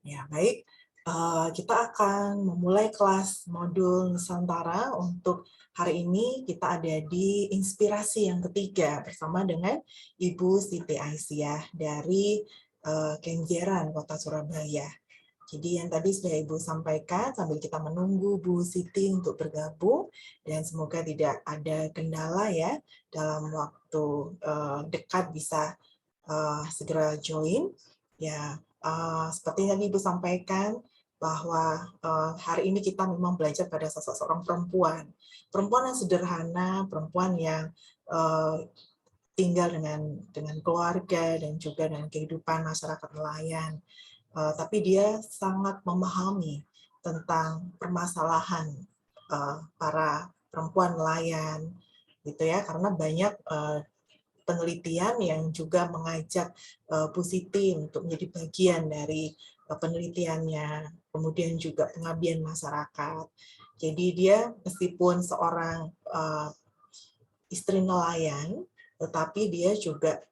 Ya, baik. Kita akan memulai kelas modul Nusantara. Untuk hari ini kita ada di inspirasi yang ketiga bersama dengan Ibu Siti Aisyah dari Kenjeran, Kota Surabaya. Jadi yang tadi sudah Ibu sampaikan sambil kita menunggu Bu Siti untuk bergabung, dan semoga tidak ada kendala ya dalam waktu dekat bisa segera join. Ya, seperti yang Ibu sampaikan bahwa hari ini kita memang belajar pada sosok seorang perempuan, perempuan yang sederhana, perempuan yang tinggal dengan keluarga dan juga dengan kehidupan masyarakat nelayan. Tapi dia sangat memahami tentang permasalahan para perempuan nelayan, gitu ya, karena banyak penelitian yang juga mengajak Bu Siti untuk menjadi bagian dari penelitiannya, kemudian juga pengabdian masyarakat. Jadi dia meskipun seorang istri nelayan, tetapi dia juga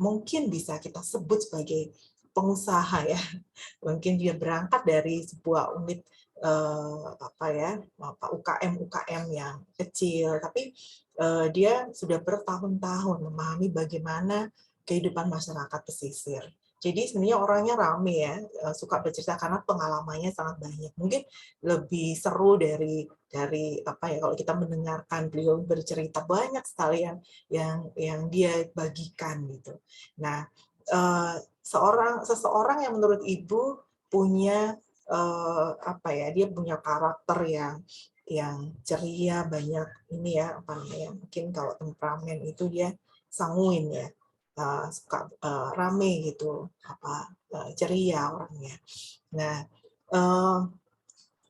mungkin bisa kita sebut sebagai pengusaha ya. Mungkin dia berangkat dari sebuah unit UKM yang kecil, tapi dia sudah bertahun-tahun memahami bagaimana kehidupan masyarakat pesisir. Jadi sebenarnya orangnya rame ya, suka bercerita karena pengalamannya sangat banyak. Mungkin lebih seru dari kalau kita mendengarkan beliau bercerita, banyak sekali yang dia bagikan gitu. Nah, seseorang yang menurut Ibu punya dia punya karakter yang ceria, banyak ini ya, mungkin kalau temperamen itu dia sanguin ya, suka rame gitu, ceria orangnya. Nah,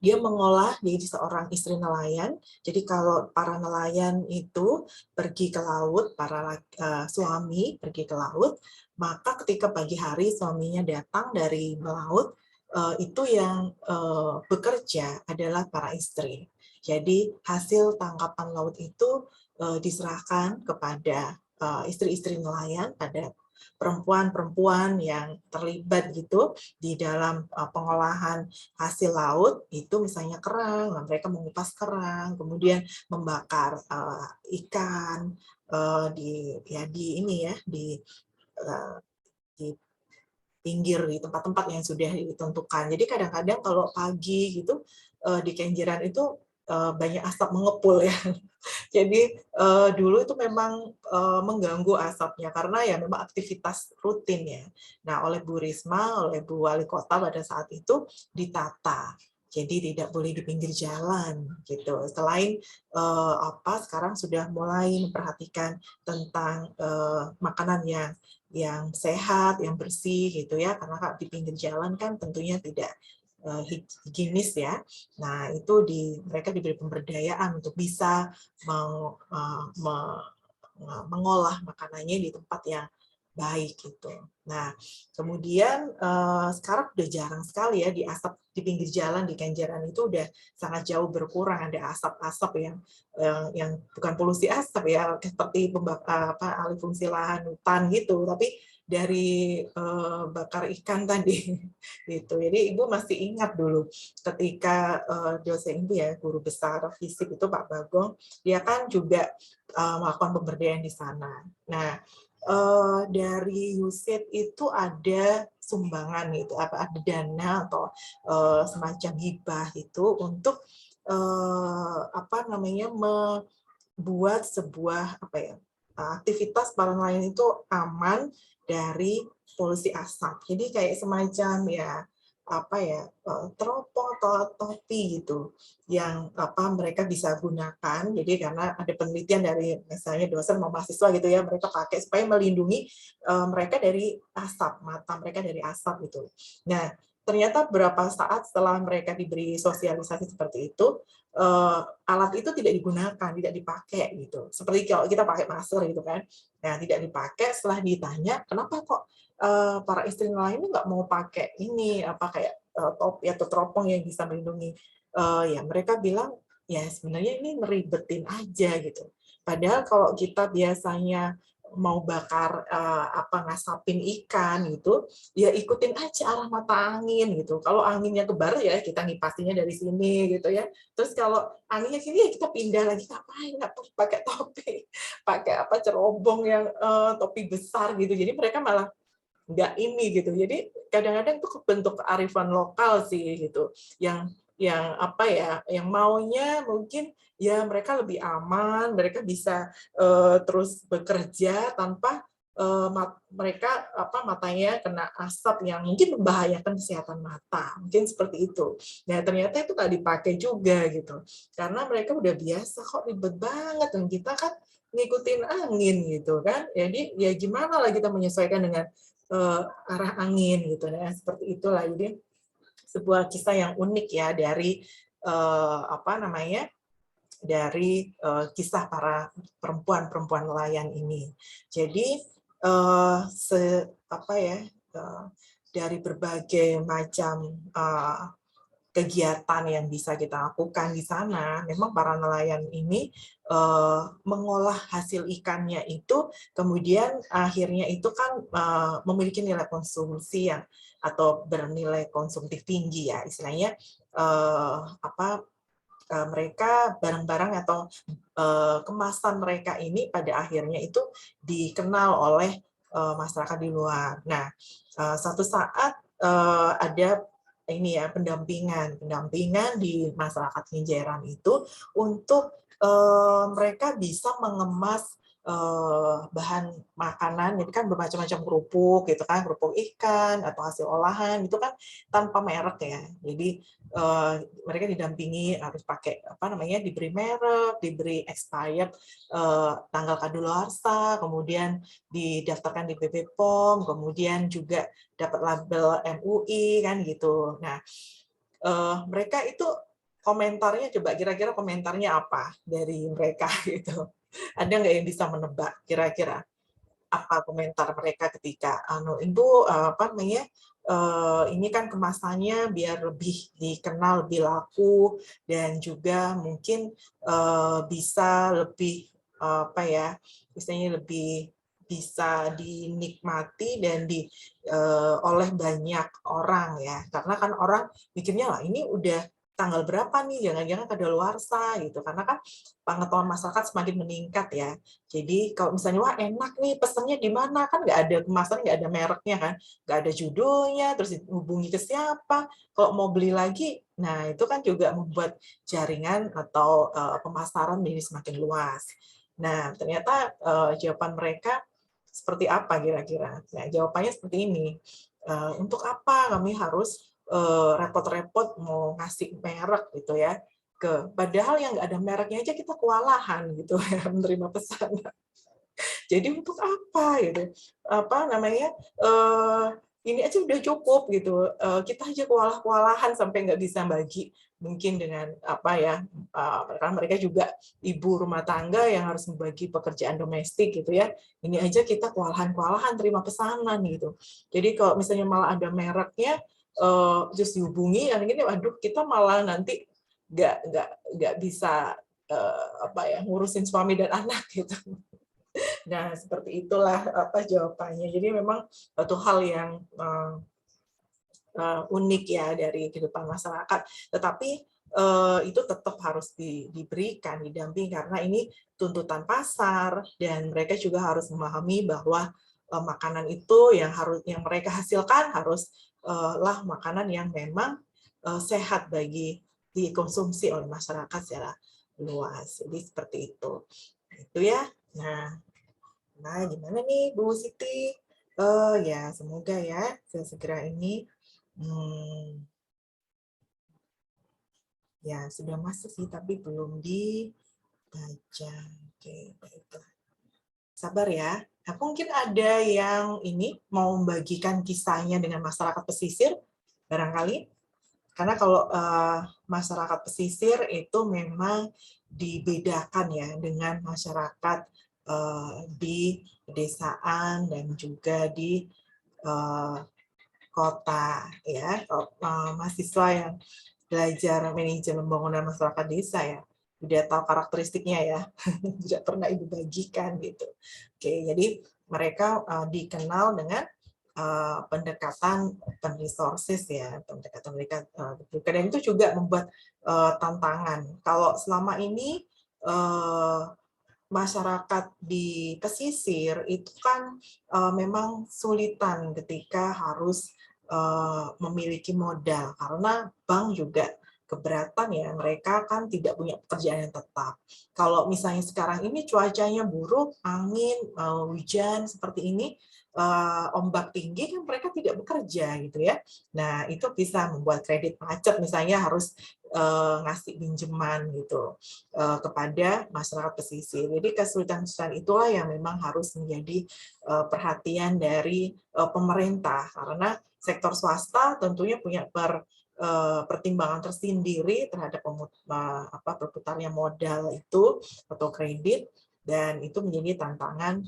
dia mengolah jadi seorang istri nelayan. Jadi kalau para nelayan itu pergi ke laut, para suami pergi ke laut, maka ketika pagi hari suaminya datang dari melaut, itu yang bekerja adalah para istri. Jadi hasil tangkapan laut itu diserahkan kepada istri-istri nelayan, pada perempuan-perempuan yang terlibat gitu di dalam pengolahan hasil laut. Itu misalnya kerang, mereka mengupas kerang, kemudian membakar ikan di pinggir di tempat-tempat yang sudah ditentukan. Jadi kadang-kadang kalau pagi gitu di Kenjeran itu banyak asap mengepul ya. Jadi dulu itu memang mengganggu asapnya karena ya memang aktivitas rutin ya. Nah, oleh Bu Risma, oleh Bu Wali Kota pada saat itu ditata. Jadi tidak boleh di pinggir jalan gitu. Selain sekarang sudah mulai memperhatikan tentang makanan yang sehat, yang bersih gitu ya. Karena di pinggir jalan kan tentunya tidak higienis ya. Nah, itu mereka diberi pemberdayaan untuk bisa mengolah makanannya di tempat yang baik gitu. Nah, kemudian sekarang udah jarang sekali ya di pinggir jalan di Kenjeran itu udah sangat jauh berkurang, ada asap-asap yang bukan polusi asap ya, seperti alih fungsi lahan hutan gitu, tapi dari bakar ikan tadi gitu. Jadi Ibu masih ingat dulu ketika dosen Ibu ya, guru besar fisik itu Pak Bagong, dia kan juga melakukan pemberdayaan di sana. Nah, dari USAID itu ada sumbangan gitu, ada dana atau semacam hibah itu untuk membuat sebuah aktivitas para nelayan itu aman dari polusi asap. Jadi kayak semacam teropong atau topi gitu yang mereka bisa gunakan. Jadi karena ada penelitian dari misalnya dosen mau mahasiswa gitu ya, mereka pakai supaya melindungi mereka dari asap, mata mereka dari asap gitu. Nah, ternyata berapa saat setelah mereka diberi sosialisasi seperti itu, alat itu tidak digunakan, tidak dipakai gitu. Seperti kalau kita pakai masker gitu kan. Nah, tidak dipakai. Setelah ditanya, kenapa kok para istri nelayan ini nggak mau pakai ini topi atau teropong yang bisa melindungi? Ya mereka bilang ya sebenarnya ini meribetin aja gitu. Padahal kalau kita biasanya mau bakar ngasapin ikan gitu, ya ikutin aja arah mata angin gitu. Kalau anginnya ke barat ya kita ngipasinya dari sini gitu ya. Terus kalau anginnya sini ya kita pindah lagi, ngapain nggak perlu pakai topi, pakai cerobong yang topi besar gitu. Jadi mereka malah nggak ini gitu. Jadi kadang-kadang itu bentuk kearifan lokal sih gitu. Yang maunya mungkin ya mereka lebih aman, mereka bisa terus bekerja tanpa mereka matanya kena asap yang mungkin membahayakan kesehatan mata, mungkin seperti itu. Nah ternyata itu nggak dipakai juga gitu, karena mereka udah biasa kok, ribet banget, dan kita kan ngikutin angin gitu kan. Jadi ya gimana lah kita menyesuaikan dengan arah angin gitu ya, seperti itulah. Jadi sebuah kisah yang unik ya dari kisah para perempuan nelayan ini. Jadi dari berbagai macam kegiatan yang bisa kita lakukan di sana, memang para nelayan ini mengolah hasil ikannya itu, kemudian akhirnya itu kan memiliki nilai konsumsi yang atau bernilai konsumtif tinggi ya, istilahnya mereka barang-barang atau kemasan mereka ini pada akhirnya itu dikenal oleh masyarakat di luar. Nah, suatu saat ada ini ya pendampingan di masyarakat Kenjeran itu untuk mereka bisa mengemas bahan makanan, jadi kan bermacam-macam kerupuk gitu kan, kerupuk ikan atau hasil olahan itu kan tanpa merek ya. Jadi mereka didampingi harus pakai diberi merek, diberi expired tanggal kadaluarsa, kemudian didaftarkan di BP POM, kemudian juga dapat label MUI kan gitu. Nah, mereka itu komentarnya, coba kira-kira komentarnya apa dari mereka gitu. Ada nggak yang bisa menebak kira-kira apa komentar mereka ketika itu ini kan kemasannya biar lebih dikenal, lebih laku, dan juga mungkin bisa lebih misalnya lebih bisa dinikmati dan oleh banyak orang ya, karena kan orang mikirnya lah ini udah tanggal berapa nih, jangan-jangan kadaluarsa gitu, karena kan pengetahuan masyarakat semakin meningkat ya. Jadi kalau misalnya wah enak nih, pesannya di mana, kan nggak ada kemasan, nggak ada mereknya kan, nggak ada judulnya, terus hubungi ke siapa, kalau mau beli lagi, nah itu kan juga membuat jaringan atau pemasaran menjadi semakin luas. Nah ternyata jawaban mereka seperti apa kira-kira? Nah jawabannya seperti ini. Untuk apa kami harus repot-repot mau ngasih merek gitu ya, padahal yang nggak ada mereknya aja kita kewalahan gitu ya menerima pesan. Jadi untuk apa gitu? Ini aja udah cukup gitu. Kita aja kewalahan sampai nggak bisa bagi mungkin dengan karena mereka juga ibu rumah tangga yang harus membagi pekerjaan domestik gitu ya. Ini aja kita kewalahan terima pesanan gitu. Jadi kalau misalnya malah ada mereknya, terus dihubungi, waduh kita malah nanti nggak bisa ngurusin suami dan anak gitu. Nah, seperti itulah jawabannya. Jadi memang suatu hal yang unik ya dari kehidupan masyarakat. Tetapi itu tetap harus diberikan, didampingi, karena ini tuntutan pasar, dan mereka juga harus memahami bahwa makanan itu yang mereka hasilkan haruslah makanan yang memang sehat bagi dikonsumsi oleh masyarakat secara luas. Jadi seperti itu. Nah, itu ya. Nah, gimana nih Bu Siti? Ya, semoga ya segera ini ya sudah masuk sih, tapi belum dibaca. Oke, baiklah. Sabar ya. Nah, mungkin ada yang ini mau membagikan kisahnya dengan masyarakat pesisir, barangkali. Karena kalau masyarakat pesisir itu memang dibedakan ya dengan masyarakat di pedesaan dan juga di kota ya. Mahasiswa yang belajar manajemen pembangunan masyarakat desa ya, udah tahu karakteristiknya ya, tidak pernah Ibu bagikan gitu. Oke, jadi mereka dikenal dengan pendekatan open resources ya, pendekatan mereka dan itu juga membuat tantangan. Kalau selama ini masyarakat di pesisir itu kan memang sulitan ketika harus memiliki modal karena bank juga keberatan ya, mereka kan tidak punya pekerjaan yang tetap. Kalau misalnya sekarang ini cuacanya buruk, angin, hujan seperti ini, ombak tinggi, kan mereka tidak bekerja gitu ya. Nah, itu bisa membuat kredit macet, misalnya harus ngasih pinjaman gitu kepada masyarakat pesisir. Jadi kesulitan-kesulitan itulah yang memang harus menjadi perhatian dari pemerintah, karena sektor swasta tentunya punya pertimbangan tersendiri terhadap berputarnya modal itu atau kredit, dan itu menjadi tantangan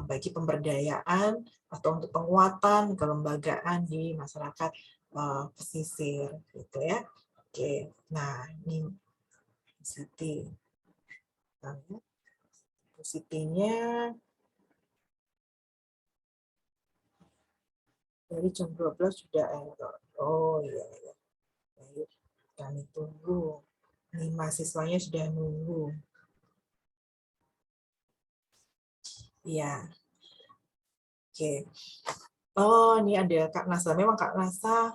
bagi pemberdayaan atau untuk penguatan kelembagaan di masyarakat pesisir gitu ya. Oke, nah ini Siti. Sitinya dari jam 12 sudah error. Oh iya, iya. Baik, kami tunggu. Ini mahasiswanya sudah nunggu. Iya. Oke. Oh, ini ada Kak Nasa. Memang Kak Nasa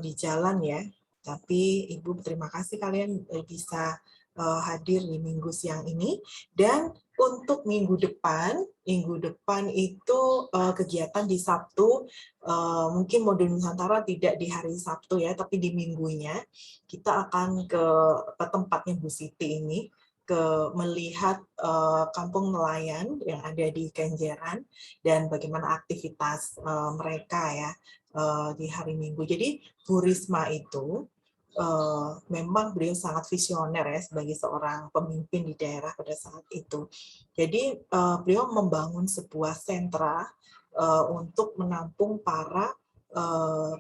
di jalan ya. Tapi Ibu terima kasih kalian bisa hadir di minggu siang ini. Dan untuk minggu depan itu kegiatan di Sabtu, mungkin modul Nusantara tidak di hari Sabtu ya, tapi di minggunya kita akan ke tempatnya Bu Siti ini, melihat kampung nelayan yang ada di Kenjeran dan bagaimana aktivitas mereka ya di hari Minggu. Jadi Bu Risma itu memang beliau sangat visioner ya sebagai seorang pemimpin di daerah pada saat itu. Jadi beliau membangun sebuah sentra untuk menampung para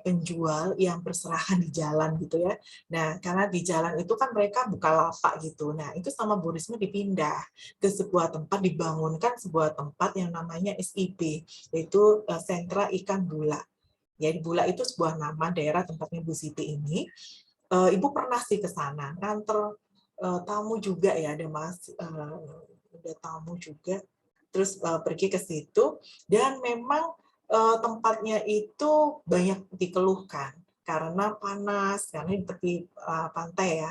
penjual yang berserahan di jalan gitu ya. Nah, karena di jalan itu kan mereka buka lapak gitu. Nah, itu sama Bu Risma dipindah ke sebuah tempat, dibangunkan sebuah tempat yang namanya SIB, yaitu Sentra Ikan Bula. Jadi Bula itu sebuah nama daerah tempatnya Bu Siti ini. Ibu pernah sih ke sana, nganter tamu juga ya, ada tamu juga, terus pergi ke situ, dan memang tempatnya itu banyak dikeluhkan karena panas, karena di tepi pantai ya,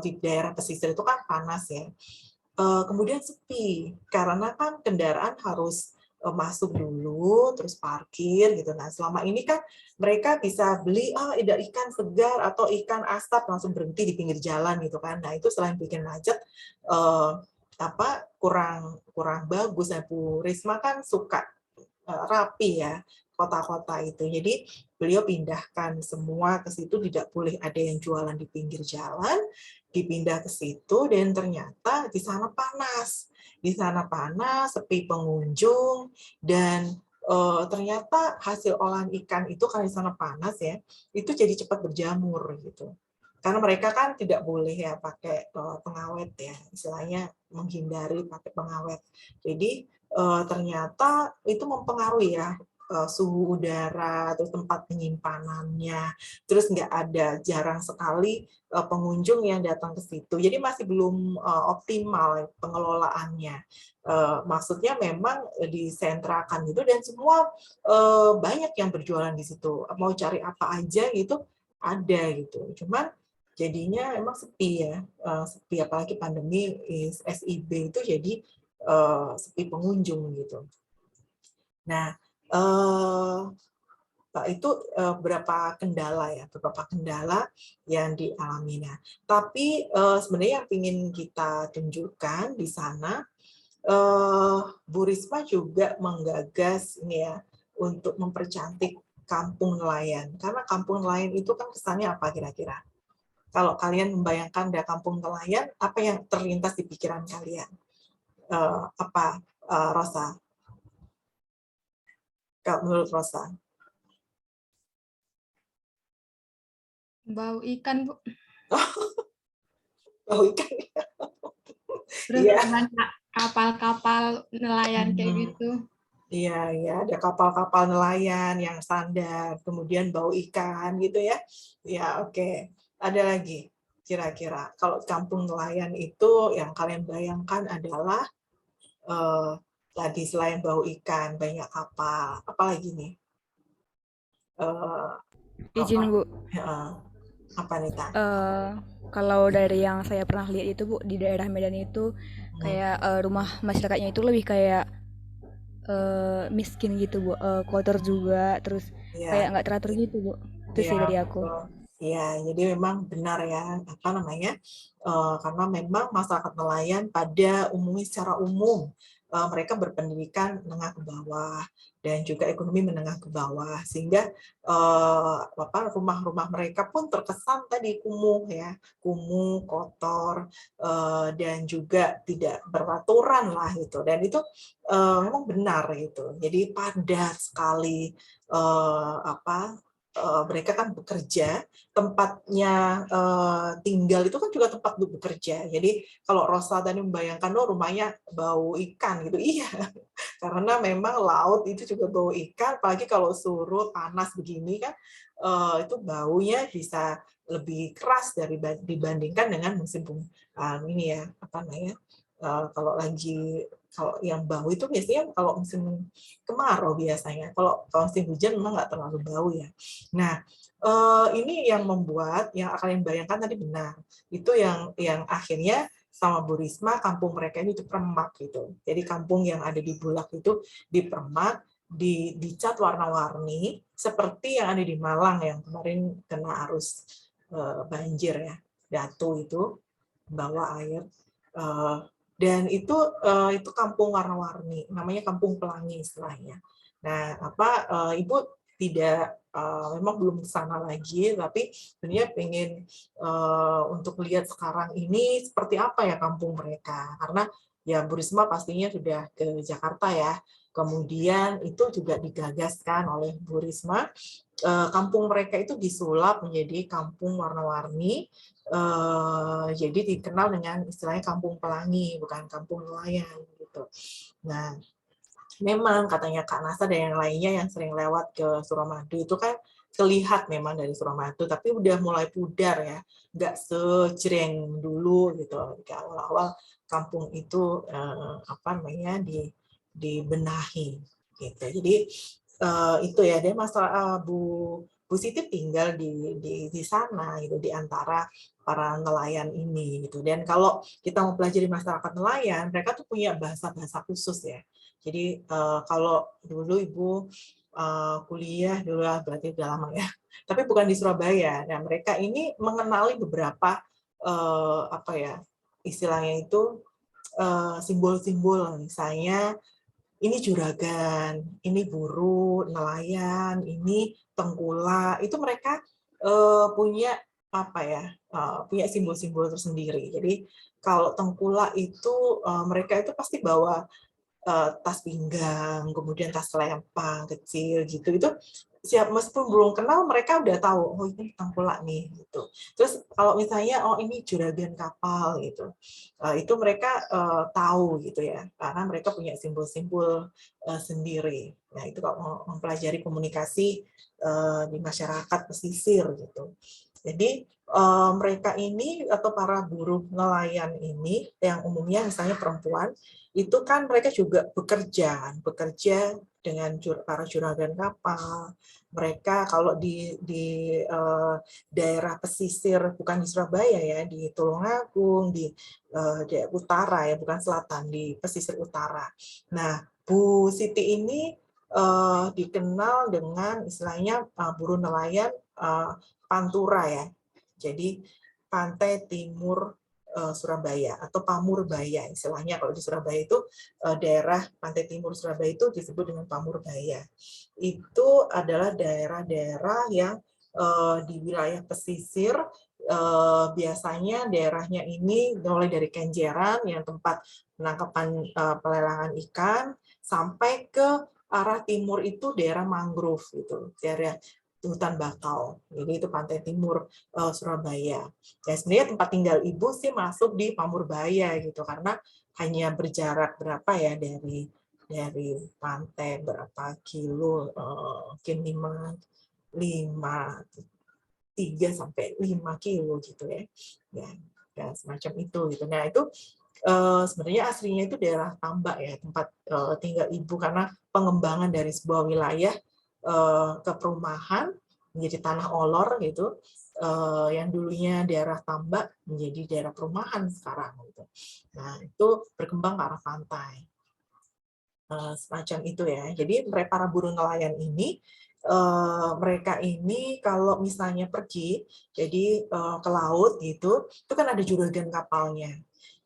di daerah pesisir itu kan panas ya. Kemudian sepi karena kan kendaraan harus masuk dulu, terus parkir gitu. Nah, selama ini kan mereka bisa beli ada ikan segar atau ikan asap langsung berhenti di pinggir jalan gitu kan. Nah, itu selain bikin macet kurang bagus. Nah, Bu Risma kan suka rapi ya kota-kota itu. Jadi beliau pindahkan semua ke situ, tidak boleh ada yang jualan di pinggir jalan, dipindah ke situ, dan ternyata di sana panas. Di sana panas, sepi pengunjung, dan ternyata hasil olahan ikan itu karena di sana panas ya, itu jadi cepat berjamur gitu. Karena mereka kan tidak boleh ya pakai pengawet ya, istilahnya menghindari pakai pengawet. Jadi ternyata itu mempengaruhi ya suhu udara, terus tempat penyimpanannya, terus nggak ada, jarang sekali pengunjung yang datang ke situ. Jadi masih belum optimal pengelolaannya. Maksudnya memang disentrakan gitu, dan semua banyak yang berjualan di situ. Mau cari apa aja gitu ada gitu. Cuman jadinya emang sepi ya, sepi, apalagi pandemi SIB itu jadi sepi pengunjung gitu. Nah, itu beberapa kendala yang dialami. Nah, tapi sebenarnya yang ingin kita tunjukkan di sana, Bu Risma juga menggagas ini ya untuk mempercantik kampung nelayan. Karena kampung nelayan itu kan kesannya apa kira-kira? Kalau kalian membayangkan ada kampung nelayan, apa yang terlintas di pikiran kalian? Apa, Rosa? Kalau menurut Rosa? Bau ikan, Bu. bau ikan. Terus Iya. banyak kapal-kapal nelayan kayak Hmm. gitu. Iya, ya, ada kapal-kapal nelayan yang standar, kemudian bau ikan gitu ya. Ya, oke. Ada lagi kira-kira kalau kampung nelayan itu yang kalian bayangkan adalah eh, tadi selain bau ikan, banyak kapal, apalagi nih? Eh, apa? Izin Bu, Ya, apa nih, Tan? eh, kalau dari yang saya pernah lihat itu Bu, di daerah Medan itu Hmm. kayak rumah masyarakatnya itu lebih kayak miskin gitu Bu, kotor juga, terus kayak Ya, nggak teratur gitu Bu. Itu ya, sih dari aku. betul. Ya, jadi memang benar ya, apa namanya, karena memang masyarakat nelayan pada umumnya secara umum, mereka berpendidikan menengah ke bawah dan juga ekonomi menengah ke bawah, sehingga apa rumah-rumah mereka pun terkesan tadi kumuh ya, kumuh, kotor, dan juga tidak beraturan lah itu, dan itu memang benar gitu. Jadi padat sekali apa mereka kan bekerja, tempatnya tinggal itu kan juga tempat bekerja. Jadi kalau Rosa tadi membayangkan, oh rumahnya bau ikan gitu, iya, karena memang laut itu juga bau ikan, apalagi kalau surut panas begini kan, itu baunya bisa lebih keras dibandingkan dengan musim ini ya, apa namanya, kalau lagi kalau yang bau itu biasanya kalau musim kemarau biasanya. Kalau musim hujan memang nggak terlalu bau ya. Nah, ini yang membuat yang kalian bayangkan tadi benar. Itu yang akhirnya sama Bu Risma, kampung mereka ini dipermak gitu. Jadi kampung yang ada di Bulak itu dipermak, dicat warna-warni seperti yang ada di Malang yang kemarin kena arus banjir ya, Datu itu bawa air. Eh, dan itu kampung warna-warni, namanya Kampung Pelangi istilahnya. Nah, Ibu tidak memang belum ke sana lagi, tapi sebenarnya pengen untuk lihat sekarang ini seperti apa ya kampung mereka. Karena ya Bu Risma pastinya sudah ke Jakarta ya. Kemudian itu juga digagaskan oleh Bu Risma, kampung mereka itu disulap menjadi kampung warna-warni, jadi dikenal dengan istilahnya kampung pelangi, bukan kampung nelayan gitu. Nah, memang katanya Kak Nasa dan yang lainnya yang sering lewat ke Suramadu itu kan terlihat memang dari Suramadu, tapi udah mulai pudar ya, nggak sejreng dulu gitu. Di awal-awal kampung itu apa namanya dibenahi gitu. Jadi itu ya, dia masalah Bu Siti tinggal di sana gitu, di antara para nelayan ini gitu. Dan kalau kita mau pelajari masyarakat nelayan, mereka tuh punya bahasa-bahasa khusus ya. Jadi kalau dulu Ibu kuliah dulu berarti udah lama ya, tapi bukan di Surabaya. Nah, mereka ini mengenali beberapa apa ya istilahnya itu simbol-simbol, misalnya ini juragan, ini buru, nelayan, ini tengkulak. Itu mereka punya apa ya? Punya simbol-simbol tersendiri. Jadi kalau tengkulak itu mereka itu pasti bawa tas pinggang, kemudian tas selempang kecil gitu. Itu siap meskipun belum kenal mereka udah tahu, oh ini tengkulak nih gitu. Terus kalau misalnya oh ini juragan kapal gitu, itu mereka tahu gitu ya, karena mereka punya simbol-simbol sendiri. Nah itu kalau mau mempelajari komunikasi di masyarakat pesisir gitu. Jadi mereka ini atau para buruh nelayan ini yang umumnya misalnya perempuan itu kan mereka juga bekerja dengan para juragan kapal. Mereka kalau di daerah pesisir bukan di Surabaya ya, di Tulungagung, di daerah utara ya, bukan selatan, di pesisir utara. Nah, Bu Siti ini dikenal dengan istilahnya buruh nelayan Pantura ya. Jadi pantai timur Surabaya atau Pamurbaya istilahnya, kalau di Surabaya itu daerah pantai timur Surabaya itu disebut dengan Pamurbaya. Itu adalah daerah-daerah yang di wilayah pesisir, biasanya daerahnya ini mulai dari Kenjeran yang tempat penangkapan pelelangan ikan sampai ke arah timur itu daerah mangrove gitu, daerah hutan bakau. Jadi itu pantai timur Surabaya. Ya sebenarnya tempat tinggal ibu sih masuk di Pamurbaya gitu, karena hanya berjarak berapa ya dari pantai berapa kilo, mungkin 3 sampai 5 kilo gitu ya. Ya semacam itu gitu. Nah, itu sebenarnya aslinya itu daerah tambak ya, tempat tinggal ibu, karena pengembangan dari sebuah wilayah ke perumahan menjadi tanah olor gitu, yang dulunya daerah tambak menjadi daerah perumahan sekarang gitu. Nah, itu berkembang ke arah pantai. Semacam itu ya. Jadi para buruh nelayan ini, mereka ini kalau misalnya pergi, jadi ke laut gitu, itu kan ada juragan kapalnya.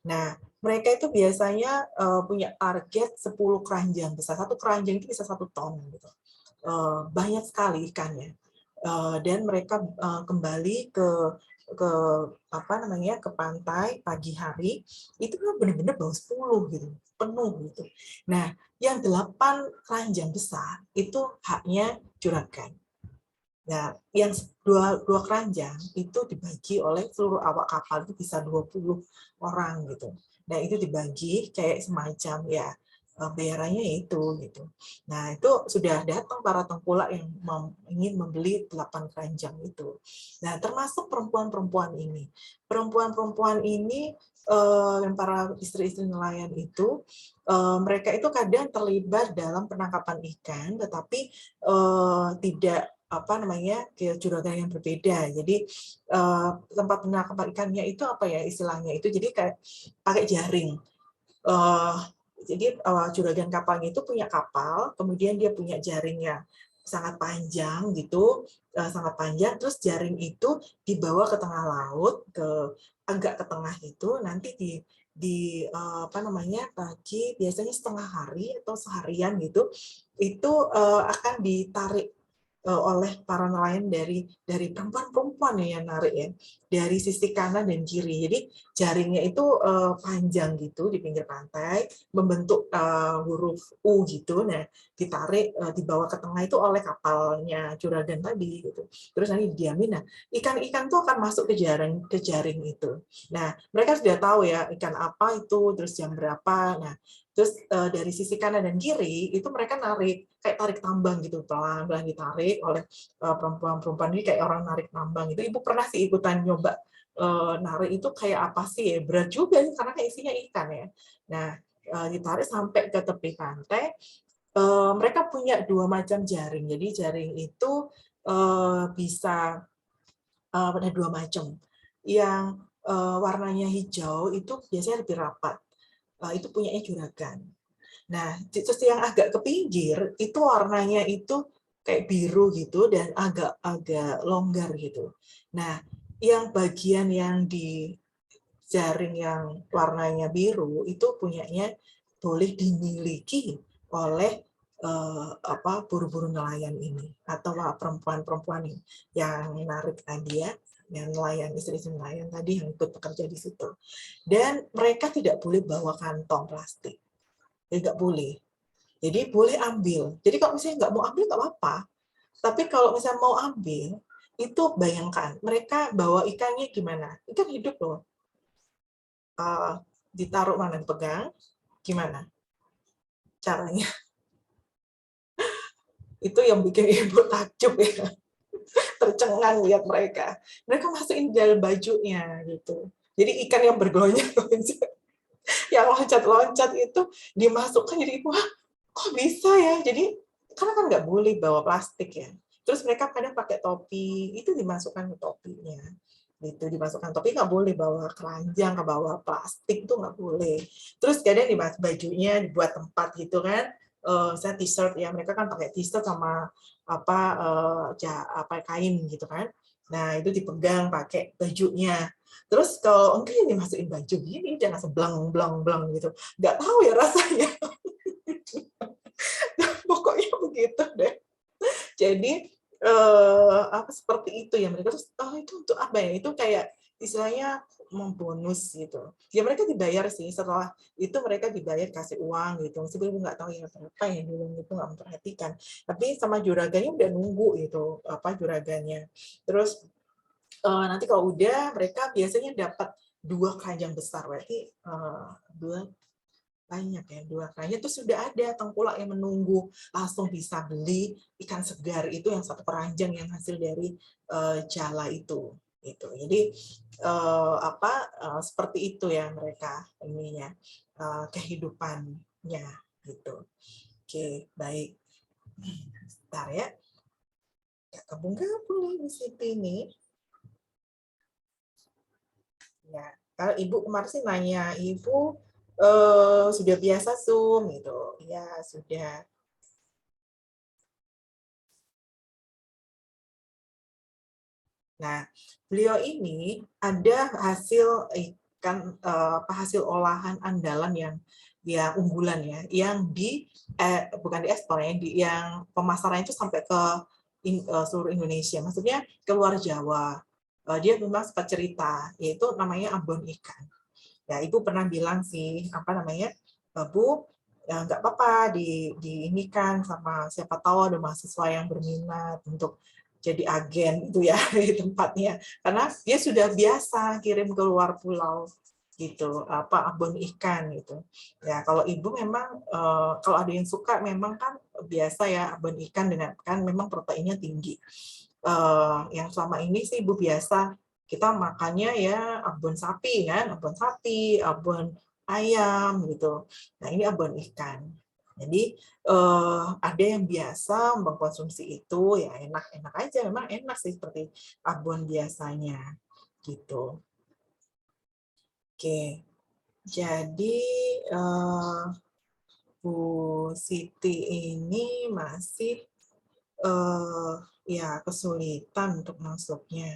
Nah, mereka itu biasanya punya target 10 keranjang besar. Satu keranjang itu bisa 1 ton gitu. Banyak sekali ikannya. Dan mereka kembali ke apa namanya, ke pantai pagi hari, itu kan benar-benar bawa 10 gitu, penuh gitu. Nah, yang 8 keranjang besar itu haknya juragan. Nah, yang dua keranjang itu dibagi oleh seluruh awak kapal, itu bisa 20 orang gitu. Nah, itu dibagi kayak semacam ya bayarannya itu gitu. Nah, itu sudah datang para tengkulak yang ingin membeli 8 keranjang itu. Nah, termasuk perempuan-perempuan ini. Perempuan-perempuan ini yang para istri-istri nelayan itu, mereka itu kadang terlibat dalam penangkapan ikan, tetapi tidak apa namanya, ke juragan yang berbeda. Jadi tempat penangkapan ikannya itu apa ya istilahnya itu, jadi kayak pakai jaring. Jadi juragan kapalnya itu punya kapal, kemudian dia punya jaringnya sangat panjang gitu, sangat panjang, terus jaring itu dibawa ke tengah laut, agak ke tengah itu, nanti apa namanya, pagi biasanya setengah hari atau seharian gitu, itu akan ditarik oleh para nelayan dari perempuan-perempuan yang narik ya, dari sisi kanan dan kiri. Jadi jaringnya itu panjang gitu di pinggir pantai, membentuk huruf U gitu. Nah, ditarik, dibawa ke tengah itu oleh kapalnya juragan tadi gitu. Terus nanti didiamin. Nah, ikan-ikan tuh akan masuk ke jaring itu. Nah, mereka sudah tahu ya ikan apa itu, terus jam berapa. Nah, terus dari sisi kanan dan kiri itu mereka narik kayak tarik tambang gitu, pelan-pelan ditarik oleh perempuan-perempuan ini kayak orang narik tambang gitu. Ibu pernah sih ikutan nyoba narik itu kayak apa sih ya, berat juga karena kayak isinya ikan ya. Nah, ditarik sampai ke tepi pantai. Mereka punya 2 macam jaring. Jadi jaring itu bisa ada 2 macam. Yang warnanya hijau itu biasanya lebih rapat. Itu punyanya juragan. Nah, terus yang agak ke pinggir itu warnanya itu kayak biru gitu dan agak longgar gitu. Nah, yang bagian yang di jaring yang warnanya biru itu punyanya boleh dimiliki oleh buru-buru nelayan ini atau perempuan-perempuan yang narik tadi ya, yang nelayan, istri-istri nelayan tadi yang ikut bekerja di situ. Dan mereka tidak boleh bawa kantong plastik. Nggak boleh. Jadi boleh ambil. Jadi kalau misalnya nggak mau ambil nggak apa-apa. Tapi kalau misalnya mau ambil, itu bayangkan mereka bawa ikannya gimana? Ikan hidup loh. Ditaruh mana dipegang, gimana caranya? Itu yang bikin ibu takjub ya, tercengang lihat mereka. Mereka masukin dalam bajunya gitu. Jadi ikan yang bergelonjang-gelonjang, yang loncat-loncat itu dimasukkan, jadi ibu, wah kok bisa ya? Jadi karena kan nggak boleh bawa plastik ya. Terus mereka kadang pakai topi, itu dimasukkan ke topinya. Gitu, dimasukkan topi, nggak boleh bawa keranjang, nggak bawa plastik, itu nggak boleh. Terus kadang bajunya dibuat tempat gitu kan, saya t-shirt ya, mereka kan pakai t-shirt sama apa kain gitu kan. Nah, itu dipegang pakai bajunya. Terus kalau enggak ya dimasukin baju gini, jangan seblang-blang-blang gitu. Nggak tahu ya rasanya. Pokoknya begitu deh. Jadi apa seperti itu ya mereka terus itu untuk apa ya itu kayak istilahnya membonus gitu ya mereka dibayar sih setelah itu mereka dibayar kasih uang gitu meskipun ibu nggak tahu ya berapa ya dulu itu nggak memperhatikan tapi sama juraganya udah nunggu gitu apa juraganya terus nanti kalau udah mereka biasanya dapat 2 keranjang besar berarti dua banyak ya 2 keranjang itu sudah ada tengkulak yang menunggu langsung bisa beli ikan segar itu yang 1 keranjang yang hasil dari jala itu gitu jadi seperti itu ya mereka ininya kehidupannya gitu oke baik bentar ya gabung-gabung nih di Siti nih ya kalau ibu kemarin sih nanya ibu sudah biasa Zoom gitu ya sudah. Nah, beliau ini ada hasil ikan hasil olahan andalan yang unggulan ya, yang bukan diekspor ya, yang pemasarannya itu sampai ke seluruh Indonesia. Maksudnya ke luar Jawa. Dia memang sempat cerita, yaitu namanya abon ikan. Ya, ibu pernah bilang sih, apa namanya, Bu, ya nggak apa-apa di ini kan sama siapa tahu ada mahasiswa yang berminat untuk jadi agen itu ya di tempatnya karena dia sudah biasa kirim ke luar pulau gitu apa abon ikan gitu ya kalau ibu memang kalau ada yang suka memang kan biasa ya abon ikan dengan kan memang proteinnya tinggi yang selama ini sih ibu biasa kita makannya ya abon sapi abon ayam gitu nah ini abon ikan jadi ada yang biasa mengkonsumsi itu ya enak-enak aja, memang enak sih seperti abon biasanya gitu. Oke, jadi Bu Siti ini masih ya kesulitan untuk masuknya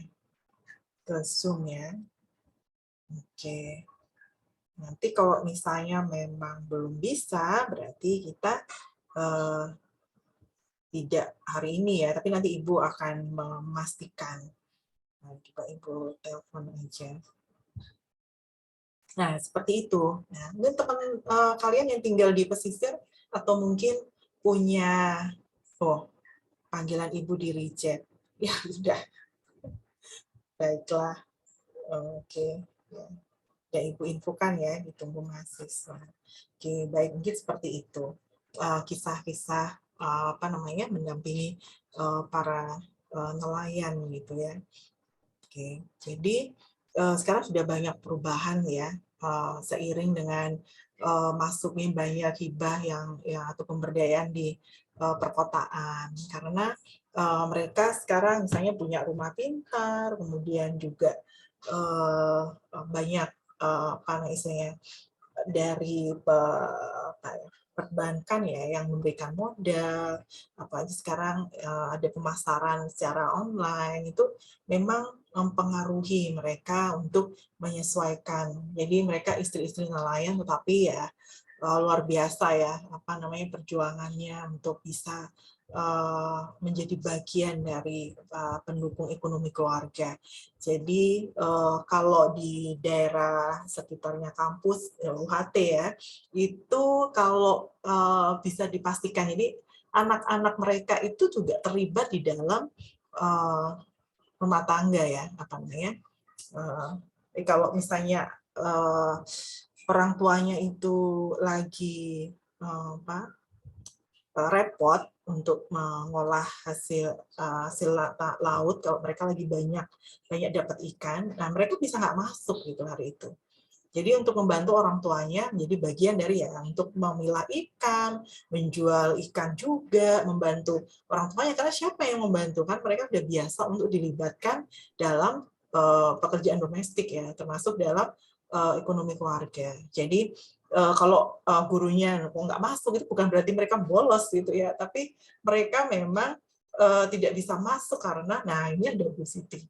ke Zoom ya. Oke. Nanti kalau misalnya memang belum bisa, berarti kita tidak hari ini ya, tapi nanti Ibu akan memastikan. Nah, coba Ibu telepon aja. Nah, seperti itu. Nah, mungkin teman kalian yang tinggal di pesisir atau mungkin punya panggilan Ibu di reject. Ya, sudah. Baiklah. Oke. Ya. Ya, Ibu infokan ya, ditunggu mahasiswa. Oke, baik mungkin seperti itu. Kisah-kisah apa namanya mendampingi para nelayan gitu ya. Oke, jadi sekarang sudah banyak perubahan ya seiring dengan masuknya banyak hibah yang atau pemberdayaan di perkotaan karena mereka sekarang misalnya punya rumah pintar, kemudian juga banyak apa istilahnya dari perbankan ya yang memberikan modal, apalagi sekarang ada pemasaran secara online itu memang mempengaruhi mereka untuk menyesuaikan. Jadi mereka istri-istri nelayan tetapi ya luar biasa ya apa namanya perjuangannya untuk bisa menjadi bagian dari pendukung ekonomi keluarga. Jadi kalau di daerah sekitarnya kampus UHT ya, itu kalau bisa dipastikan ini anak-anak mereka itu juga terlibat di dalam rumah tangga ya, apa namanya? Kalau misalnya orang tuanya itu lagi apa repot untuk mengolah hasil laut kalau mereka lagi banyak dapat ikan, nah mereka bisa nggak masuk gitu hari itu. Jadi untuk membantu orang tuanya menjadi bagian dari ya untuk memilah ikan, menjual ikan juga, membantu orang tuanya karena siapa yang membantu kan mereka sudah biasa untuk dilibatkan dalam pekerjaan domestik ya, termasuk dalam ekonomi keluarga. Jadi kalau gurunya nggak masuk itu bukan berarti mereka bolos gitu ya, tapi mereka memang tidak bisa masuk karena nah ini ada obesity.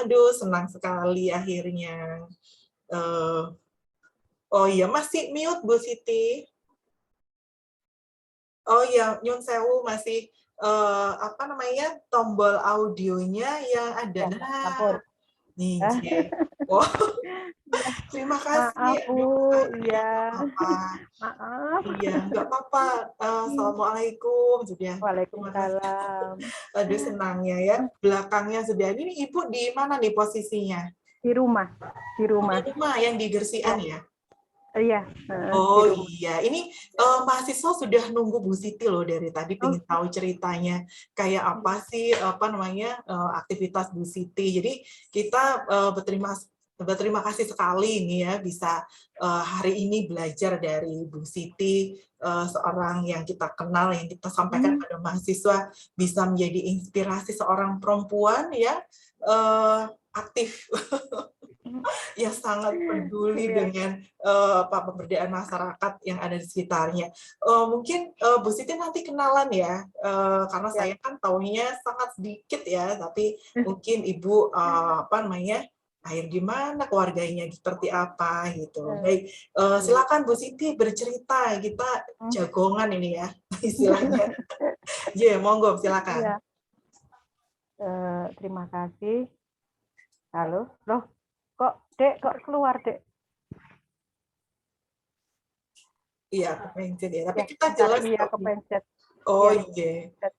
Aduh, senang sekali akhirnya. Oh iya, masih mute Bu Siti. Oh iya, Nyun Sewu masih apa namanya, tombol audionya yang ada. Ya, Nah, campur. nih, Cie. Oh, Ya, terima maaf kasih. Bu, Aduh, iya, nggak apa-apa. maaf. Iya, nggak apa-apa. Assalamualaikum, sudah. Terima kasih. Waalaikumsalam. Aduh, senangnya ya. Belakangnya sudah. Ini Ibu di mana nih posisinya? Di rumah, di Oh, di rumah. rumah yang di Gersian Ya, ya? iya, di Oh rumah. iya, ini mahasiswa sudah nunggu Bu Siti loh dari tadi Oh, pengen tahu ceritanya kayak apa iya. sih apa namanya aktivitas Bu Siti. Jadi kita berterima kasih sekali ini ya bisa hari ini belajar dari Bu Siti, seorang yang kita kenal yang kita sampaikan Hmm, pada mahasiswa bisa menjadi inspirasi seorang perempuan ya aktif yang sangat peduli iya, dengan pemberdayaan masyarakat yang ada di sekitarnya. Mungkin Bu Siti nanti kenalan ya, karena iya. saya kan tahunya sangat sedikit ya, tapi mungkin Ibu apa namanya lahir di mana, keluarganya seperti apa gitu. Eh, Baik, iya. silakan Bu Siti bercerita, kita Hmm. jagongan ini ya istilahnya. Ya, monggo silakan. Iya, terima kasih. Halo, loh, kok Dek, kok keluar Dek? Iya, kepencet ya. Tapi Ya, kita bentar, jelas iya kok. kepencet. Oh Iya, iya. kepencet.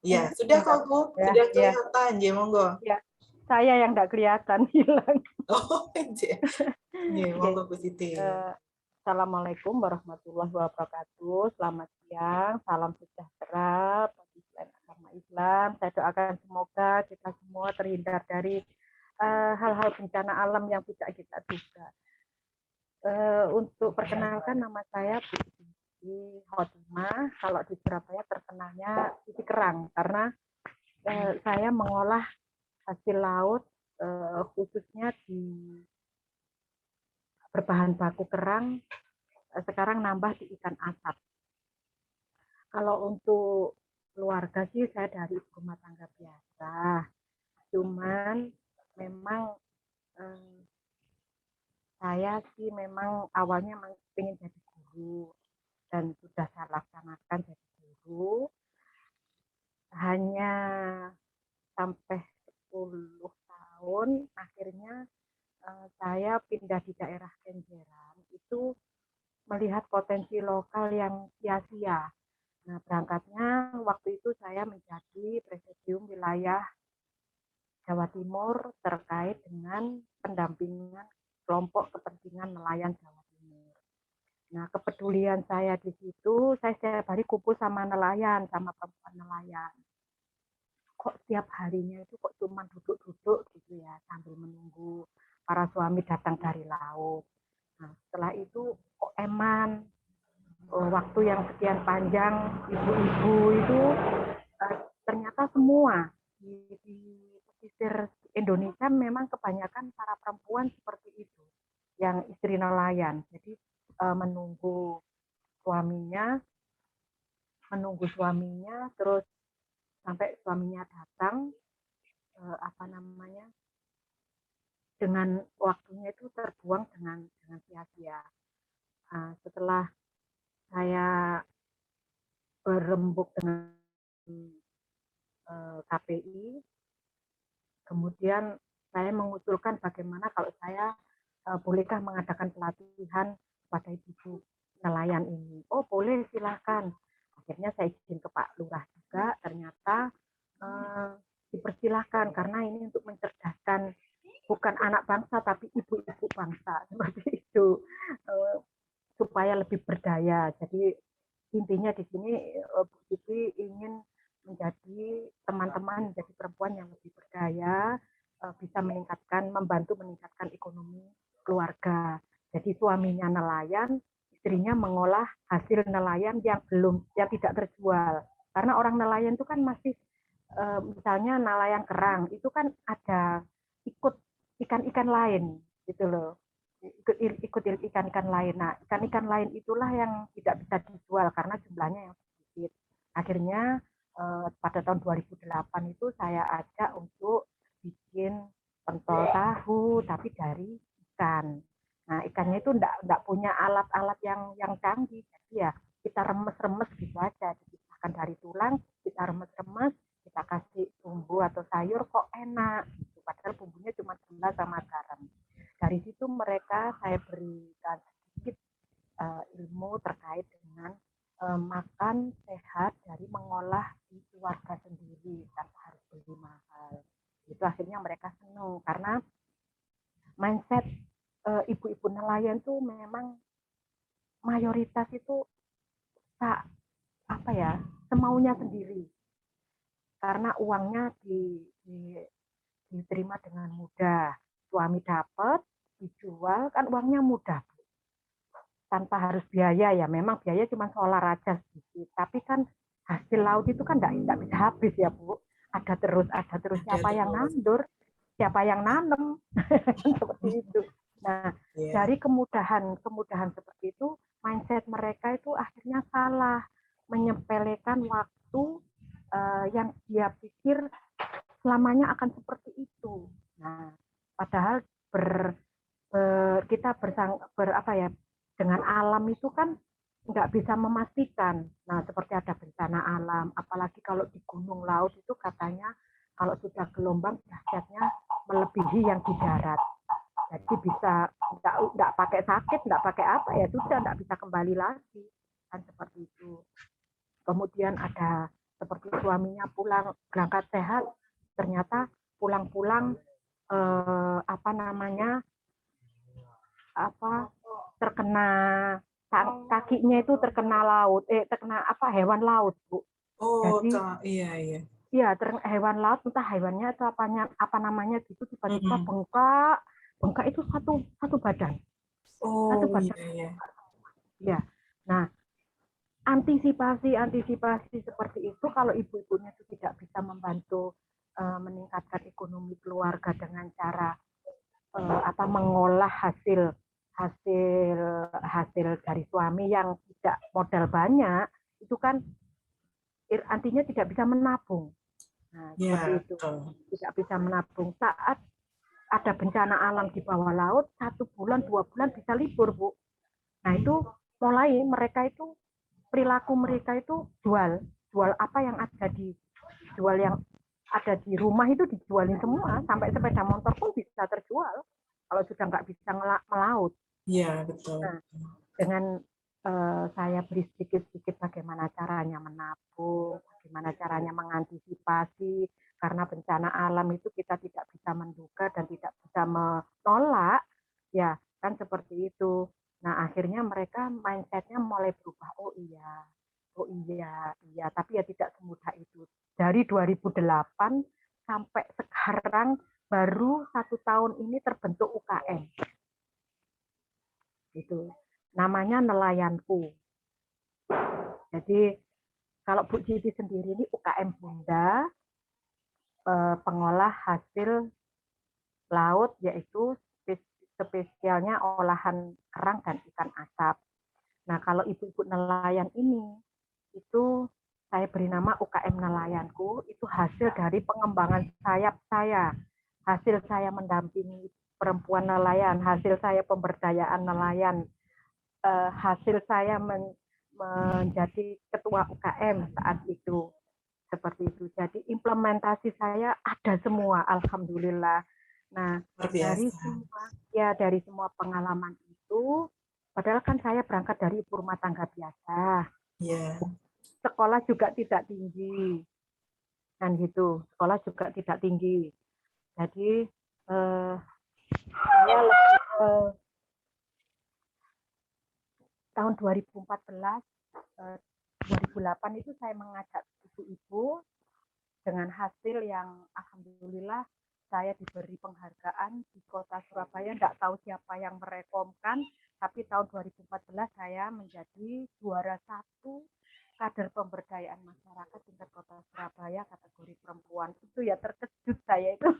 Ya, sudah Bentar. kok Bu, Ya, sudah ya, kelihatan, ya monggo. ya. Saya yang nggak kelihatan hilang. Oh, ya, ya, Oke. monggo Bu Siti. Assalamualaikum warahmatullahi wabarakatuh. Selamat siang, salam sejahtera bagi selain agama Islam. Saya doakan semoga kita semua terhindar dari hal-hal bencana alam yang tidak kita duga. Untuk perkenalkan, nama saya Bu Siti Khotimah. Kalau di Surabaya terkenalnya Siti Kerang karena saya mengolah hasil laut khususnya di berbahan baku kerang, sekarang nambah di ikan asap. Kalau untuk keluarga sih saya dari ibu rumah tangga biasa. Cuman memang eh, saya sih memang awalnya ingin jadi guru dan sudah saya laksanakan jadi guru. Hanya sampai 10 tahun akhirnya saya pindah di daerah Kenjeran itu melihat potensi lokal yang sia-sia. Nah, berangkatnya waktu itu saya menjadi presidium wilayah Jawa Timur terkait dengan pendampingan kelompok kepentingan nelayan Jawa Timur. Nah, kepedulian saya di situ, saya setiap hari kumpul sama nelayan, sama perempuan nelayan. Kok setiap harinya itu kok cuma duduk-duduk gitu ya, sambil menunggu para suami datang dari laut. Nah, setelah itu kok eman, waktu yang sekian panjang ibu-ibu itu ternyata semua di pesisir Indonesia memang kebanyakan para perempuan seperti itu yang istri nelayan. Jadi menunggu suaminya, terus sampai suaminya datang, apa namanya, dengan waktunya itu terbuang dengan sia-sia. Setelah saya berembuk dengan KPI, kemudian saya mengusulkan bagaimana kalau saya bolehkah mengadakan pelatihan pada ibu nelayan ini. Oh boleh, silahkan. Akhirnya saya izin ke Pak Lurah juga, ternyata dipersilahkan karena ini untuk mencerdaskan bukan anak bangsa tapi ibu-ibu bangsa seperti itu, supaya lebih berdaya. Jadi intinya di sini Bu Siti ingin menjadi teman-teman menjadi perempuan yang lebih berdaya, bisa membantu meningkatkan ekonomi keluarga. Jadi suaminya nelayan, istrinya mengolah hasil nelayan yang tidak terjual. Karena orang nelayan itu kan masih misalnya nelayan kerang itu kan ada ikut ikan-ikan lain gitu loh, ikut ikan-ikan lain. Nah, ikan-ikan lain itulah yang tidak bisa dijual karena jumlahnya yang sedikit. Akhirnya pada tahun 2008 itu saya ajak untuk bikin pentol tahu tapi dari ikan. Nah, ikannya itu enggak punya alat-alat yang canggih. Jadi ya kita remes-remes gitu aja, dipisahkan dari tulang, kita remes-remes, kita kasih bumbu atau sayur kok enak gitu. Padahal bumbunya cuma gula sama garam. Dari situ mereka saya berikan sedikit ilmu terkait dengan makan sehat dari mengolah di keluarga sendiri tanpa harus beli mahal. Itu akhirnya mereka senang karena mindset ibu-ibu nelayan tuh memang mayoritas itu tak apa ya semaunya sendiri karena uangnya diterima dengan mudah. Suami dapat, dijual kan uangnya mudah tanpa harus biaya ya. Memang biaya cuma solar aja sedikit, tapi kan hasil laut itu kan tidak bisa habis ya Bu. Ada terus siapa yang nandur, siapa yang nanam seperti itu. Nah, dari kemudahan seperti itu, mindset mereka itu akhirnya salah, menyepelekan waktu yang dia pikir selamanya akan seperti itu. Nah, padahal kita apa ya dengan alam itu kan nggak bisa memastikan. Nah, seperti ada bencana alam, apalagi kalau di gunung laut itu katanya kalau sudah gelombang dahsyatnya melebihi yang di darat. Jadi bisa nggak pakai sakit, nggak pakai apa ya sudah nggak bisa kembali lagi kan seperti itu. Kemudian ada seperti suaminya pulang berangkat sehat, ternyata pulang-pulang apa namanya apa terkena kakinya itu terkena laut, terkena apa hewan laut Bu. Oh, jadi iya iya. Iya, hewan laut entah hewannya atau apa namanya gitu tiba-tiba bengkak itu satu badan. Satu Oh badan. iya iya. Ya. Nah, antisipasi seperti itu kalau ibu-ibunya itu tidak bisa membantu meningkatkan ekonomi keluarga dengan cara mengolah hasil dari suami yang tidak modal banyak itu kan artinya tidak bisa menabung. Nah, seperti itu. Tidak bisa menabung. Saat ada bencana alam di bawah laut, 1 bulan, 2 bulan bisa libur, Bu. Nah, itu mulai mereka itu, perilaku mereka itu jual apa yang ada yang ada di rumah itu dijualin semua, sampai sepeda motor pun bisa terjual kalau sudah nggak bisa melaut. Iya, betul. Nah, dengan saya beri sedikit-sedikit bagaimana caranya menabung, bagaimana caranya mengantisipasi, karena bencana alam itu kita tidak bisa menduga dan tidak bisa menolak, ya kan seperti itu. Nah akhirnya mereka mindsetnya mulai berubah, oh iya, tapi ya tidak semudah itu. Dari 2008 sampai sekarang baru 1 tahun ini terbentuk UKM. Itu namanya Nelayanku. Jadi kalau Bu Jiti sendiri ini UKM Bunda, pengolah hasil laut yaitu spesialnya olahan kerang dan ikan asap. Nah kalau ibu-ibu nelayan ini itu saya beri nama UKM Nelayanku, itu hasil dari pengembangan sayap saya, hasil saya mendampingi perempuan nelayan, hasil saya pemberdayaan nelayan, hasil saya menjadi ketua UKM saat itu seperti itu. Jadi implementasi saya ada semua, alhamdulillah. Nah, dari semua pengalaman itu, padahal kan saya berangkat dari ibu rumah tangga biasa. Yeah. Sekolah juga tidak tinggi. Kan gitu, sekolah juga tidak tinggi. Jadi saya tahun 2014 2008 itu saya mengajak ibu-ibu dengan hasil yang alhamdulillah saya diberi penghargaan di kota Surabaya. Tidak tahu siapa yang merekomkan, tapi tahun 2014 saya menjadi juara 1 kader pemberdayaan masyarakat tingkat kota Surabaya kategori perempuan. Itu ya terkejut saya itu.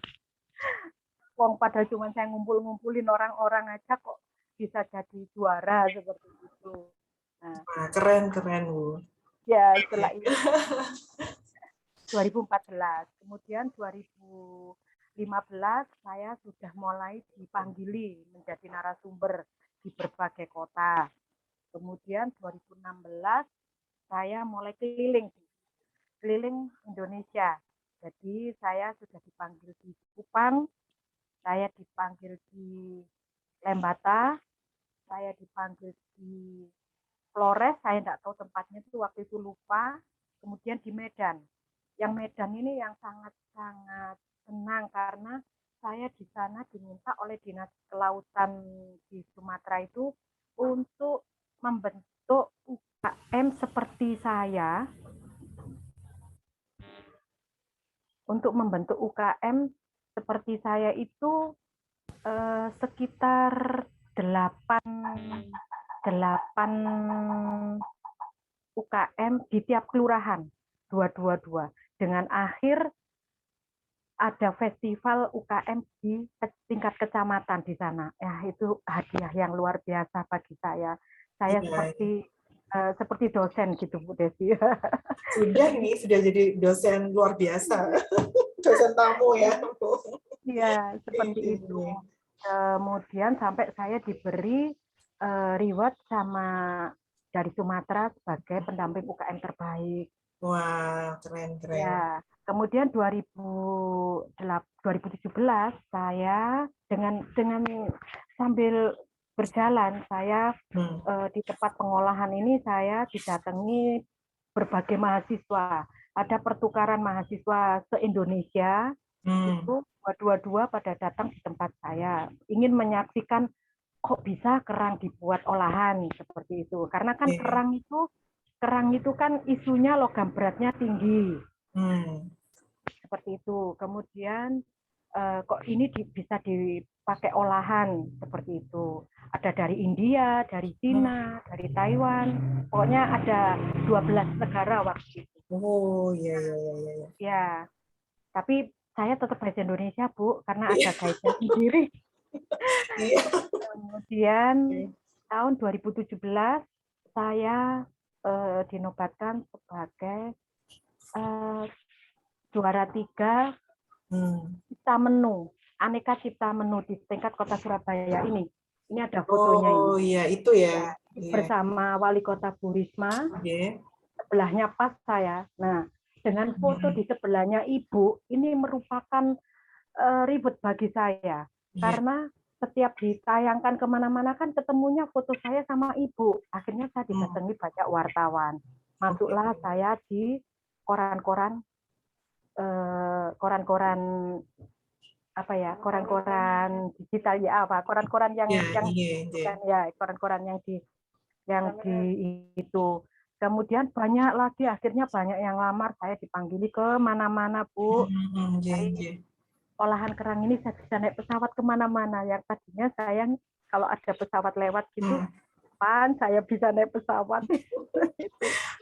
Wong pada cuma saya ngumpulin orang-orang aja kok bisa jadi juara seperti itu. Nah, keren Bu. Ya setelah itu 2014, kemudian 2015 saya sudah mulai dipanggili menjadi narasumber di berbagai kota. Kemudian 2016 saya mulai keliling Indonesia. Jadi saya sudah dipanggil di Kupang, saya dipanggil di Lembata, saya dipanggil di Flores, saya tidak tahu tempatnya itu waktu itu lupa. Kemudian di Medan. Yang Medan ini yang sangat-sangat senang karena saya di sana diminta oleh Dinas Kelautan di Sumatera itu untuk membentuk UKM seperti saya, itu sekitar 8 UKM di tiap kelurahan, 222. Dengan akhir ada festival UKM di tingkat kecamatan di sana. Ya, itu hadiah yang luar biasa bagi saya. Saya seperti dosen gitu, Bu Desi. Sudah jadi dosen luar biasa. Dosen tamu ya, Bu. Iya, seperti itu. Kemudian sampai saya diberi reward sama dari Sumatera sebagai pendamping UKM terbaik. Wah, keren. Ya, kemudian 2017 saya dengan sambil berjalan saya di tempat pengolahan ini saya didatangi berbagai mahasiswa. Ada pertukaran mahasiswa se-Indonesia, itu 222 pada datang di tempat saya. Ingin menyaksikan kok bisa kerang dibuat olahan seperti itu. Karena kan kerang itu kan isunya logam beratnya tinggi. Seperti itu. Kemudian kok ini bisa dipakai olahan seperti itu. Ada dari India, dari Cina, dari Taiwan. Pokoknya ada 12 negara waktu itu. Oh, iya. Ya, tapi saya tetap bahasa Indonesia, Bu, karena ada guide-nya sendiri. Kemudian tahun 2017 saya dinobatkan sebagai juara 3 cipta menu, aneka cipta menu di tingkat Kota Surabaya ini. Ini ada fotonya ini. Oh iya, itu ya. Bersama Wali Kota Bu Risma, sebelahnya pas saya. Nah, dengan foto di sebelahnya Ibu, ini merupakan ribet bagi saya. Karena setiap ditayangkan kemana-mana kan ketemunya foto saya sama Ibu. Akhirnya saya didatangi banyak wartawan. Masuklah saya di koran-koran digital ya apa koran-koran yang koran-koran yang di itu. Kemudian banyak lagi, akhirnya banyak yang lamar, saya dipanggili ke mana-mana, Bu. Olahan kerang ini saya bisa naik pesawat kemana-mana. Yang tadinya saya kalau ada pesawat lewat gitu, saya bisa naik pesawat.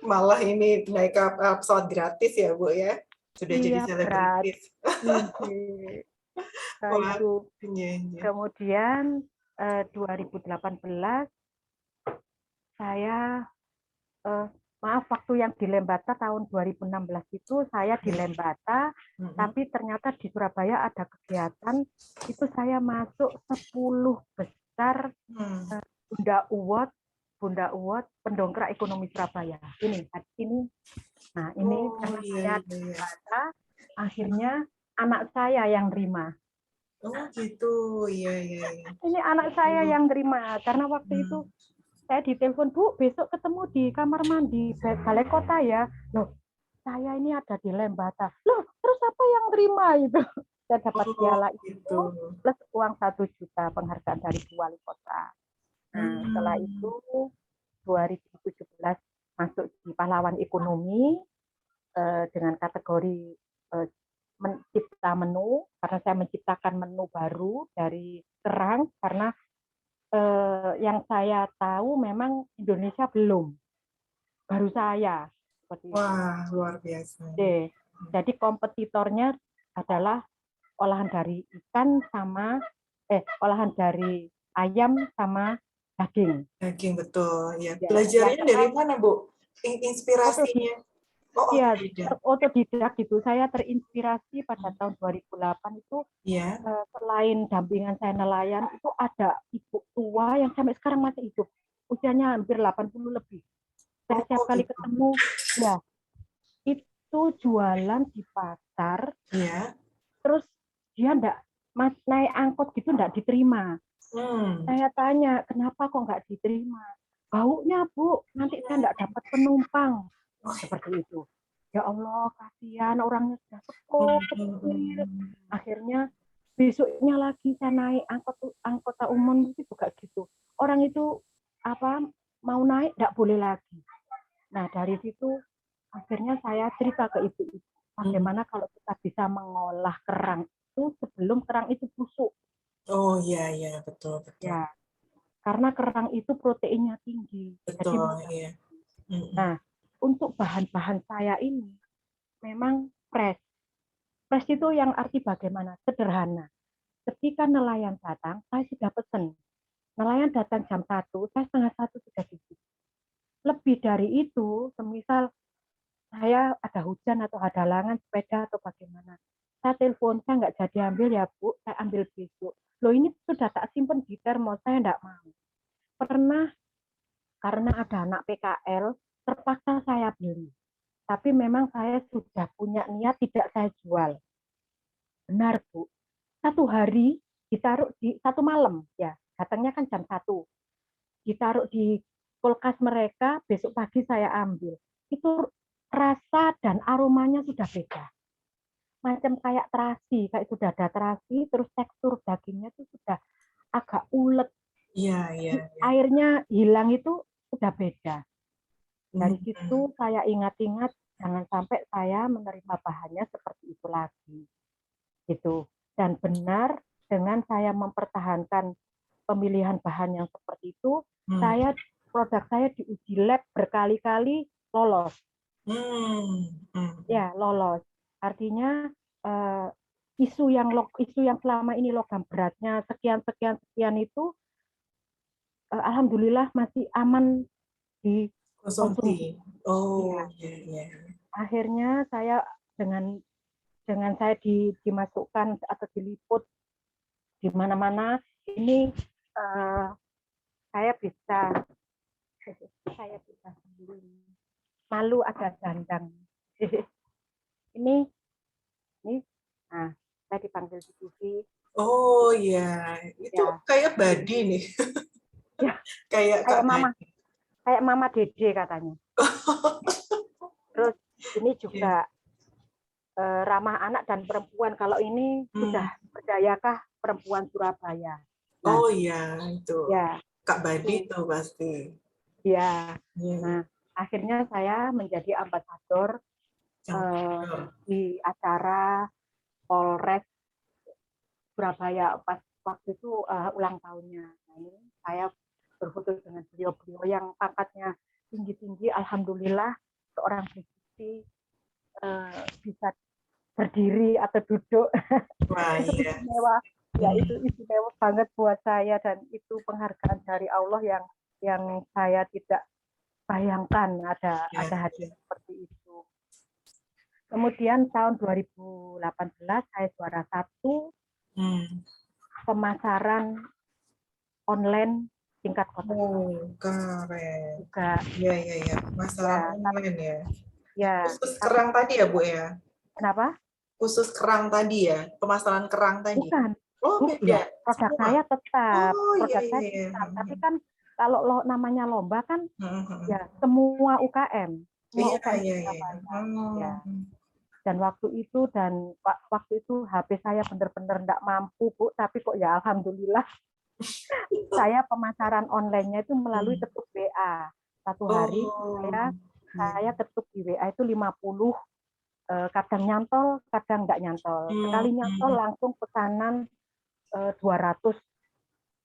Malah ini naik pesawat gratis ya, Bu ya. Sudah jadi selebritis. Kemudian 2018 saya waktu yang di Lembata tahun 2016 itu saya di Lembata, tapi ternyata di Surabaya ada kegiatan, itu saya masuk 10 besar Bunda Award pendongkrak ekonomi Surabaya. Ini. Nah, ini karena saya di Lembata, akhirnya anak saya yang terima. Oh gitu, iya. Ini anak saya yang terima, karena waktu itu saya ditelepon, Bu, besok ketemu di kamar mandi balai kota ya. Loh, saya ini ada di Lembata. Loh, terus apa yang terima itu? Saya dapat piala itu plus uang 1 juta penghargaan dari wali kota. Nah, setelah itu 2017 masuk di pahlawan ekonomi dengan kategori mencipta menu, karena saya menciptakan menu baru dari kerang, karena yang saya tahu memang Indonesia belum, baru saya. Wah, luar biasa. Jadi kompetitornya adalah olahan dari ikan sama olahan dari ayam sama daging. Daging, betul. Ya. Belajarnya dari mana, Bu? Inspirasinya? Iya, otodidak gitu. Saya terinspirasi pada tahun 2008 itu, selain dampingan saya nelayan, itu ada ibu tua yang sampai sekarang masih hidup. usianya hampir 80 lebih. Saya Oh, setiap kali gitu. ketemu, ya itu jualan di pasar, Iya. terus dia naik angkot gitu enggak diterima. Hmm. Saya tanya, kenapa kok nggak diterima? Baunya, Bu, nanti saya nggak dapat penumpang. Seperti itu. Ya Allah, kasihan orangnya sudah sepuh, kecil. Akhirnya besoknya lagi saya naik angkota umum itu juga gitu. Orang itu apa mau naik nggak boleh lagi. Nah dari situ akhirnya saya cerita ke ibu, bagaimana kalau kita bisa mengolah kerang itu sebelum kerang itu busuk. Oh iya, iya, betul, betul. Ya, karena kerang itu proteinnya tinggi, jadi Betul, mudah. iya. Mm-mm. Nah, untuk bahan-bahan saya ini memang fresh. Fresh itu yang arti bagaimana? Sederhana. Ketika nelayan datang, saya sudah pesen. Nelayan datang jam 1, saya setengah 1 sudah di situ. Lebih dari itu, semisal saya ada hujan atau ada halangan sepeda atau bagaimana, saya telepon, saya nggak jadi ambil ya Bu, saya ambil besok. Loh ini sudah tak simpen di termos, saya nggak mau. Pernah karena ada anak PKL, terpaksa saya beli. Tapi memang saya sudah punya niat tidak saya jual. Benar, Bu. Satu hari ditaruh di satu malam, ya. Datangnya kan jam 1. Ditaruh di kulkas mereka, besok pagi saya ambil. Itu rasa dan aromanya sudah beda. Macam kayak terasi, kayak sudah ada terasi, terus tekstur dagingnya itu sudah agak ulet. Iya, iya, iya. Airnya hilang itu sudah beda. Dari Mm-mm. situ saya ingat-ingat jangan sampai saya menerima bahannya seperti itu lagi. Gitu. Dan benar dengan saya mempertahankan pemilihan bahan yang seperti itu, Hmm. produk saya diuji lab berkali-kali lolos. Hmm. Hmm. Ya, lolos. Artinya eh, isu yang selama ini logam beratnya sekian sekian sekian itu alhamdulillah masih aman Konsumsi. dikonsumsi. Oh, Ya, iya, iya. akhirnya saya dengan saya dimasukkan atau diliput di mana-mana ini uh, saya bisa malu ada dandang. ini ini nah saya dipanggil di TV. Oh, iya. Itu Ya, kayak body nih. ya, Kayak Kak kayak mama Badi. kayak mama Dede katanya. Terus ini Iya. juga ramah anak dan perempuan. Kalau ini Hmm. sudah berdayakah perempuan Surabaya. Nah, Oh iya, itu. ya Kak Badi itu itu pasti. ya. Iya, iya. Nah, akhirnya saya menjadi ambasador eh, Ambassador. di acara Polres Surabaya pas waktu itu ulang tahunnya. Nah, ini saya berfoto dengan beliau-beliau yang pangkatnya tinggi-tinggi. Alhamdulillah seorang musisi bisa berdiri atau duduk. Wah, Itu iya. istimewa. Ya Hmm. itu istimewa banget buat saya dan itu penghargaan dari Allah yang saya tidak bayangkan Iya, ada iya. hadiah seperti itu. Kemudian tahun 2018 saya juara 1 Hmm. pemasaran online tingkat kota Oh, Surabaya keren. juga. Iya, iya, iya. Masalah Ya, online ya. ya, Khusus tapi kerang tadi ya, Bu ya? kenapa? Khusus kerang tadi ya? Pemasaran kerang tadi? Bukan. Oh, Ya, beda. produk Semua? saya tetap, Oh, iya, produk iya, saya iya. tetap. Tapi kan kalau namanya lomba kan Hmm, hmm, ya hmm. semua Iya, UKM iya, iya. Surabaya. Oh. Ya, dan waktu itu HP saya benar-benar tidak mampu, Bu, tapi kok ya alhamdulillah saya pemasaran online-nya itu melalui Hmm. ketuk WA. Satu hari Oh, saya iya. saya ketuk di WA itu 50, kadang nyantol, kadang nggak nyantol. Hmm, Sekali nyantol hmm. langsung pesanan 200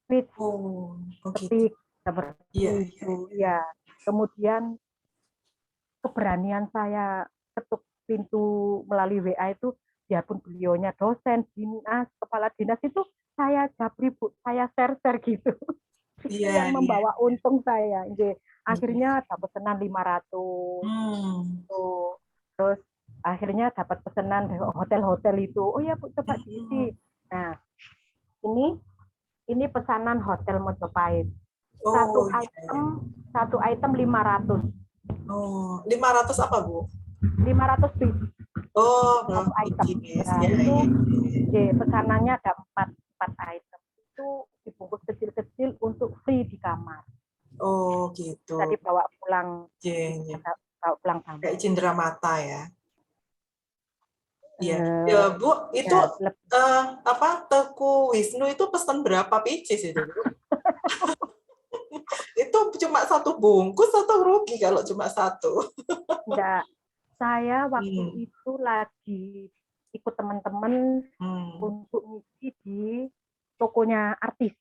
feet Oh, oh gitu. ketik Iya, seperti iya. itu. Ya, kemudian keberanian saya ketuk pintu melalui WA itu, biarpun beliaunya dosen, dinas, kepala dinas itu saya japri, Bu, saya share-share gitu. Itu Iya, yang iya. membawa untung saya. Iya. Akhirnya dapat pesanan 500. Hmm. Tuh. Terus akhirnya dapat pesanan hotel-hotel itu. Oh ya, Bu, coba Hmm. diisi. Nah, ini pesanan hotel Mojopahit. Satu Oh, iya, iya. satu item 500. Oh, 500 apa, Bu? 500 piece Oh, satu item. biji. Nah, Ya, itu iya, iya. pesanannya ada 4 item. Itu dibungkus kecil-kecil untuk free di kamar. Oh, gitu. Bisa dibawa pulang, Iya, bisa iya. bawa pulang kamar. Kayak cindera mata ya. Iya. Ya, Eh, Bu, itu ya, apa Teku Wisnu itu pesan berapa pieces itu, Bu? Itu cuma satu bungkus atau rugi kalau cuma satu? enggak. Saya waktu Hmm. itu lagi ikut teman-teman Hmm. untuk ngisi di tokonya artis.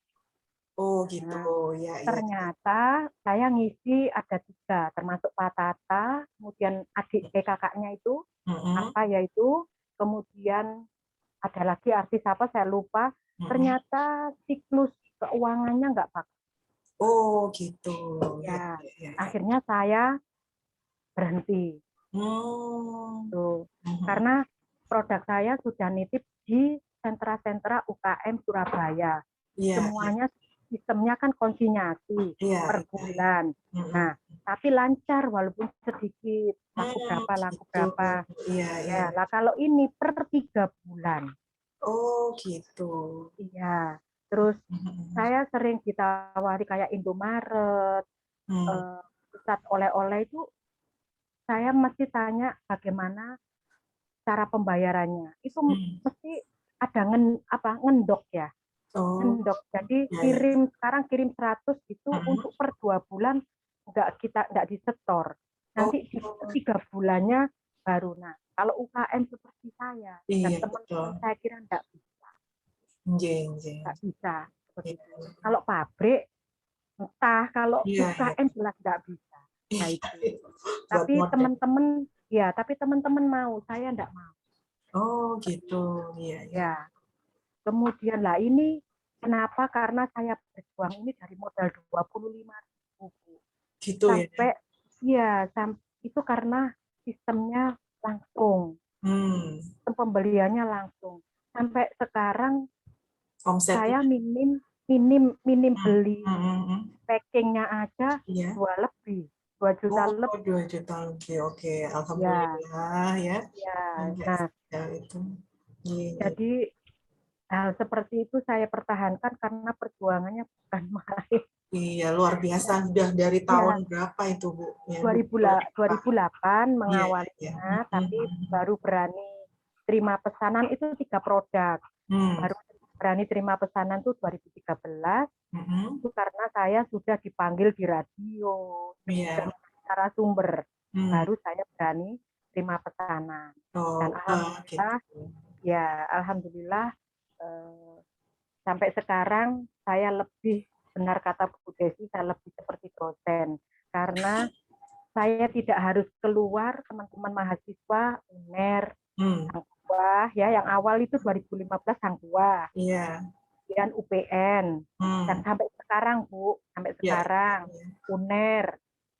Oh, gitu. Nah, Ya, iya. ternyata saya ngisi ada 3, termasuk Pak Tata, kemudian adik kakaknya itu, Mm-mm. apa yaitu, kemudian ada lagi artis apa saya lupa. Mm-mm. Ternyata siklus keuangannya nggak bagus. Oh, gitu. Ya, Ya, ya, ya, ya. akhirnya saya berhenti. Hmm. Tuh. Mhm. Karena produk saya sudah nitip di sentra-sentra UKM Surabaya. Iya, iya. Semuanya sistemnya kan konsinyasi Iya, per iya. bulan. Mm-mm. Nah, tapi lancar walaupun sedikit, laku Gitu. berapa. Iya, iya. Ya, lah kalau ini per 3 bulan. Oh, gitu. Iya. Terus Mhm. saya sering ditawari kayak Indomaret, Hmm. pusat oleh-oleh itu saya mesti tanya bagaimana cara pembayarannya. Itu Hmm. mesti ada ngendok ya. Oh, Ngendok. Jadi ya, ya. sekarang kirim 100 itu Mhm. untuk per 2 bulan nggak disetor. Oh, Nanti di 3 bulannya baru. Nah, kalau UKM seperti saya dan iya, betul. teman-teman saya kira Jeng, jeng. nggak bisa Iya, begitu. Kalau pabrik entah, kalau iya. UKM jelas nggak bisa. Nah Iya, itu. buat Tapi model. teman-teman mau, saya enggak mau. Oh, gitu. Iya, iya. Ya, kemudian lah ini kenapa? Karena saya berjuang ini dari modal 25.000 Gitu ya. sampai itu karena sistemnya langsung, Hmm. sistem pembeliannya langsung. Sampai sekarang Omsetnya. saya minim minim minim Hmm. beli Hmm, hmm, hmm. packingnya aja Iya. 2 juta Oh, lebih. 2 juta lebih. Oke, Ya, alhamdulillah ya. ya. Sampai Nah, sejauh itu. Iya, iya. jadi hal seperti itu saya pertahankan karena perjuangannya bukan main. Iya, luar biasa. Sudah dari tahun Ya, berapa itu, Bu? Ya, 2005. 2008 Iya, iya. mengawalinya, Hmm, tapi hmm, baru berani terima pesanan itu 3 produk. hmm. Baru berani terima pesanan itu 2013, Hmm, hmm. itu karena saya sudah dipanggil di radio, Iya. secara sumber. Hmm. Baru saya berani terima pesanan. Dan Oh, gitu. alhamdulillah eh, sampai sekarang saya lebih, benar kata Bu Desi, saya lebih seperti dosen karena saya tidak harus keluar. Teman-teman mahasiswa UNER, Hmm. Hangtua ya, yang awal itu 2015 Hangtua, Iya. kemudian UPN, dan Hmm. sampai sekarang Bu, sampai Iya, sekarang iya. UNER,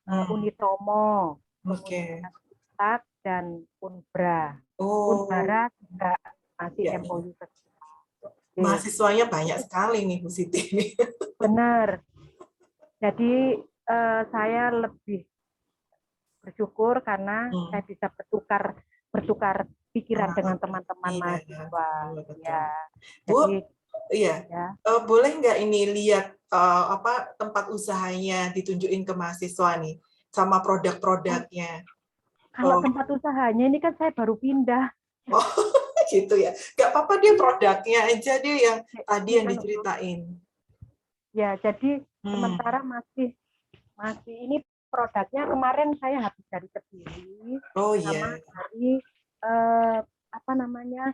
Hmm. Unitomo, Oke. kemudian UNTAK dan Unbra. Oh, Unbara juga masih iya, iya. MOU. Mahasiswanya banyak sekali nih, Bu Siti. Benar. Jadi saya lebih bersyukur karena Hmm. saya bisa bertukar pikiran dengan Pengalaman. teman-teman Iya, mahasiswa. betul, betul. Ya, Bu, jadi iya. ya. Boleh nggak ini lihat apa tempat usahanya ditunjukin ke mahasiswa nih, sama Oh, produk-produknya. kalau Oh, tempat usahanya ini kan saya baru pindah. oh, gitu ya. Nggak apa-apa dia Iya, produknya aja dia yang tadi ini yang anu, diceritain. ya jadi Hmm. sementara masih masih ini produknya kemarin saya habis dari Kediri Oh sama iya. dari apa namanya,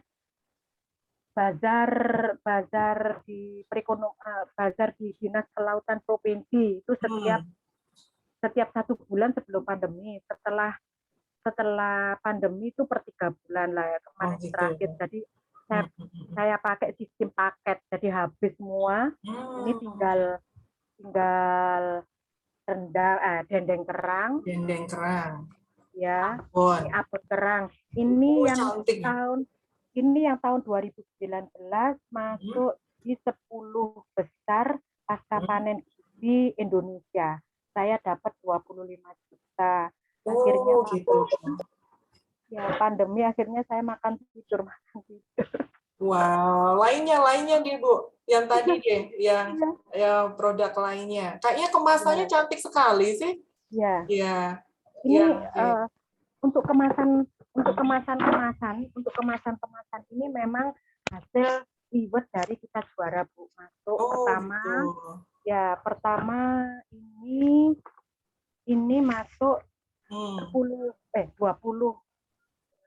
bazar bazar di bazar di Dinas Kelautan Provinsi itu setiap Hmm. setiap 1 bulan sebelum pandemi. Setelah pandemi itu per 3 bulan lah ya, Oh kemarin gitu. terakhir. Jadi saya Hmm. Hmm. Hmm. saya pakai sistem paket, jadi habis semua. Ini Hmm. tinggal tinggal dendeng kerang Dendeng kerang. ya, Bon. ini abon kerang. Ini Oh yang cantik. tahun ini yang tahun 2019 Hmm. masuk di 10 besar pasca Hmm. panen di Indonesia. Saya dapat 25 juta. Akhirnya Oh, gitu. ya pandemi akhirnya saya makan tidur. Wow, lainnya di Bu, yang tadi deh, yang produk lainnya. Kayaknya kemasannya Ya, cantik sekali sih. ya. Ya, Ini ya, oke. untuk kemasan ini memang hasil reward dari kita juara, Bu. Masuk Oh, gitu. pertama ini masuk Hmm.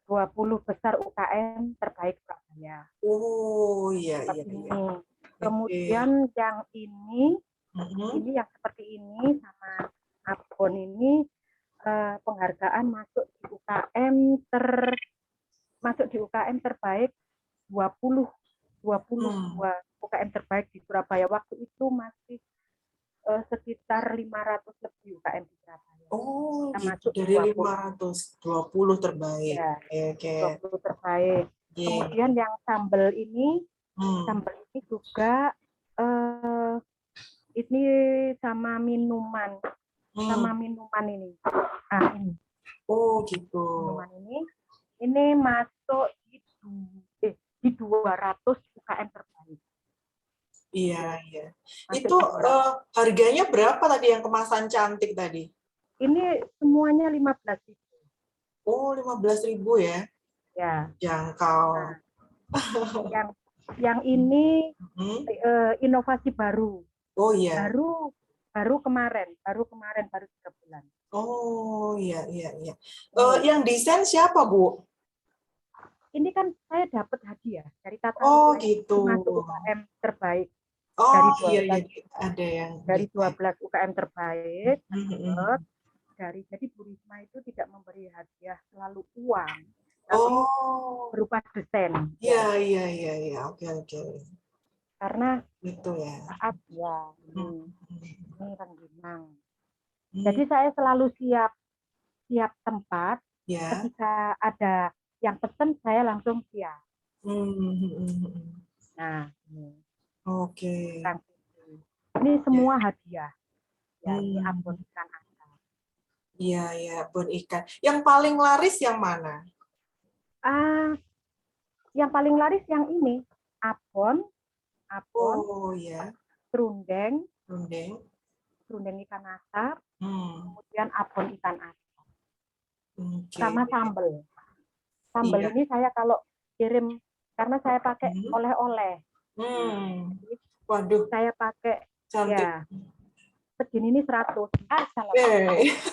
20 besar UKM terbaik Surabaya. Oh, iya, Seperti iya, iya. ini. Oke. Kemudian yang ini yang seperti ini sama Abon ini penghargaan masuk di UKM terbaik 20 UKM terbaik di Surabaya. Waktu itu masih sekitar 500 lebih UKM di Surabaya. Oh, Kita gitu. masuk di Dari 20. 520 terbaik. Ya, Oke. 20 terbaik. Iya. Kemudian yang sambal ini juga ini sama minuman ini. Nah, ini Oh, gitu. minuman ini masuk di 200 UKM terbaik. Iya, Ya, iya. masuk Itu di 200. harganya berapa tadi yang kemasan cantik tadi? Ini semuanya 15.000. Oh, 15.000 ya. Ya. Jangkau. Nah, yang ini inovasi baru. Oh iya. Baru kemarin 3 bulan. Oh iya, iya, iya. Ini. Yang desain siapa, Bu? Ini kan saya dapat hadiah dari Tata Oh Nilai gitu. masuk UKM terbaik Oh dari iya, iya, 12 ada yang dari desain. 12 UKM terbaik dapat jadi Bu Risma itu tidak memberi hadiah selalu uang, tapi Oh berupa desain. iya, iya, iya, iya. Oke, oke. Karena Gitu ya. saat ini rengginang. Hmm, Jadi saya selalu siap tempat ya. ketika ada yang pesen saya langsung siap. Nah, Oke. ini Ya. semua hadiah. Ya, ini abon Hmm, ikan asap. iya, ya, bon ikan. Yang paling laris yang mana? Yang paling laris yang ini, abon, Oh ya, serundeng rundeng. ikan asap, Hmm, kemudian abon ikan asap, oke. sama sambal. Sambal Iya. ini saya kalau kirim karena saya pakai oleh-oleh. Jadi Waduh, saya pakai cantik. segini ini 100.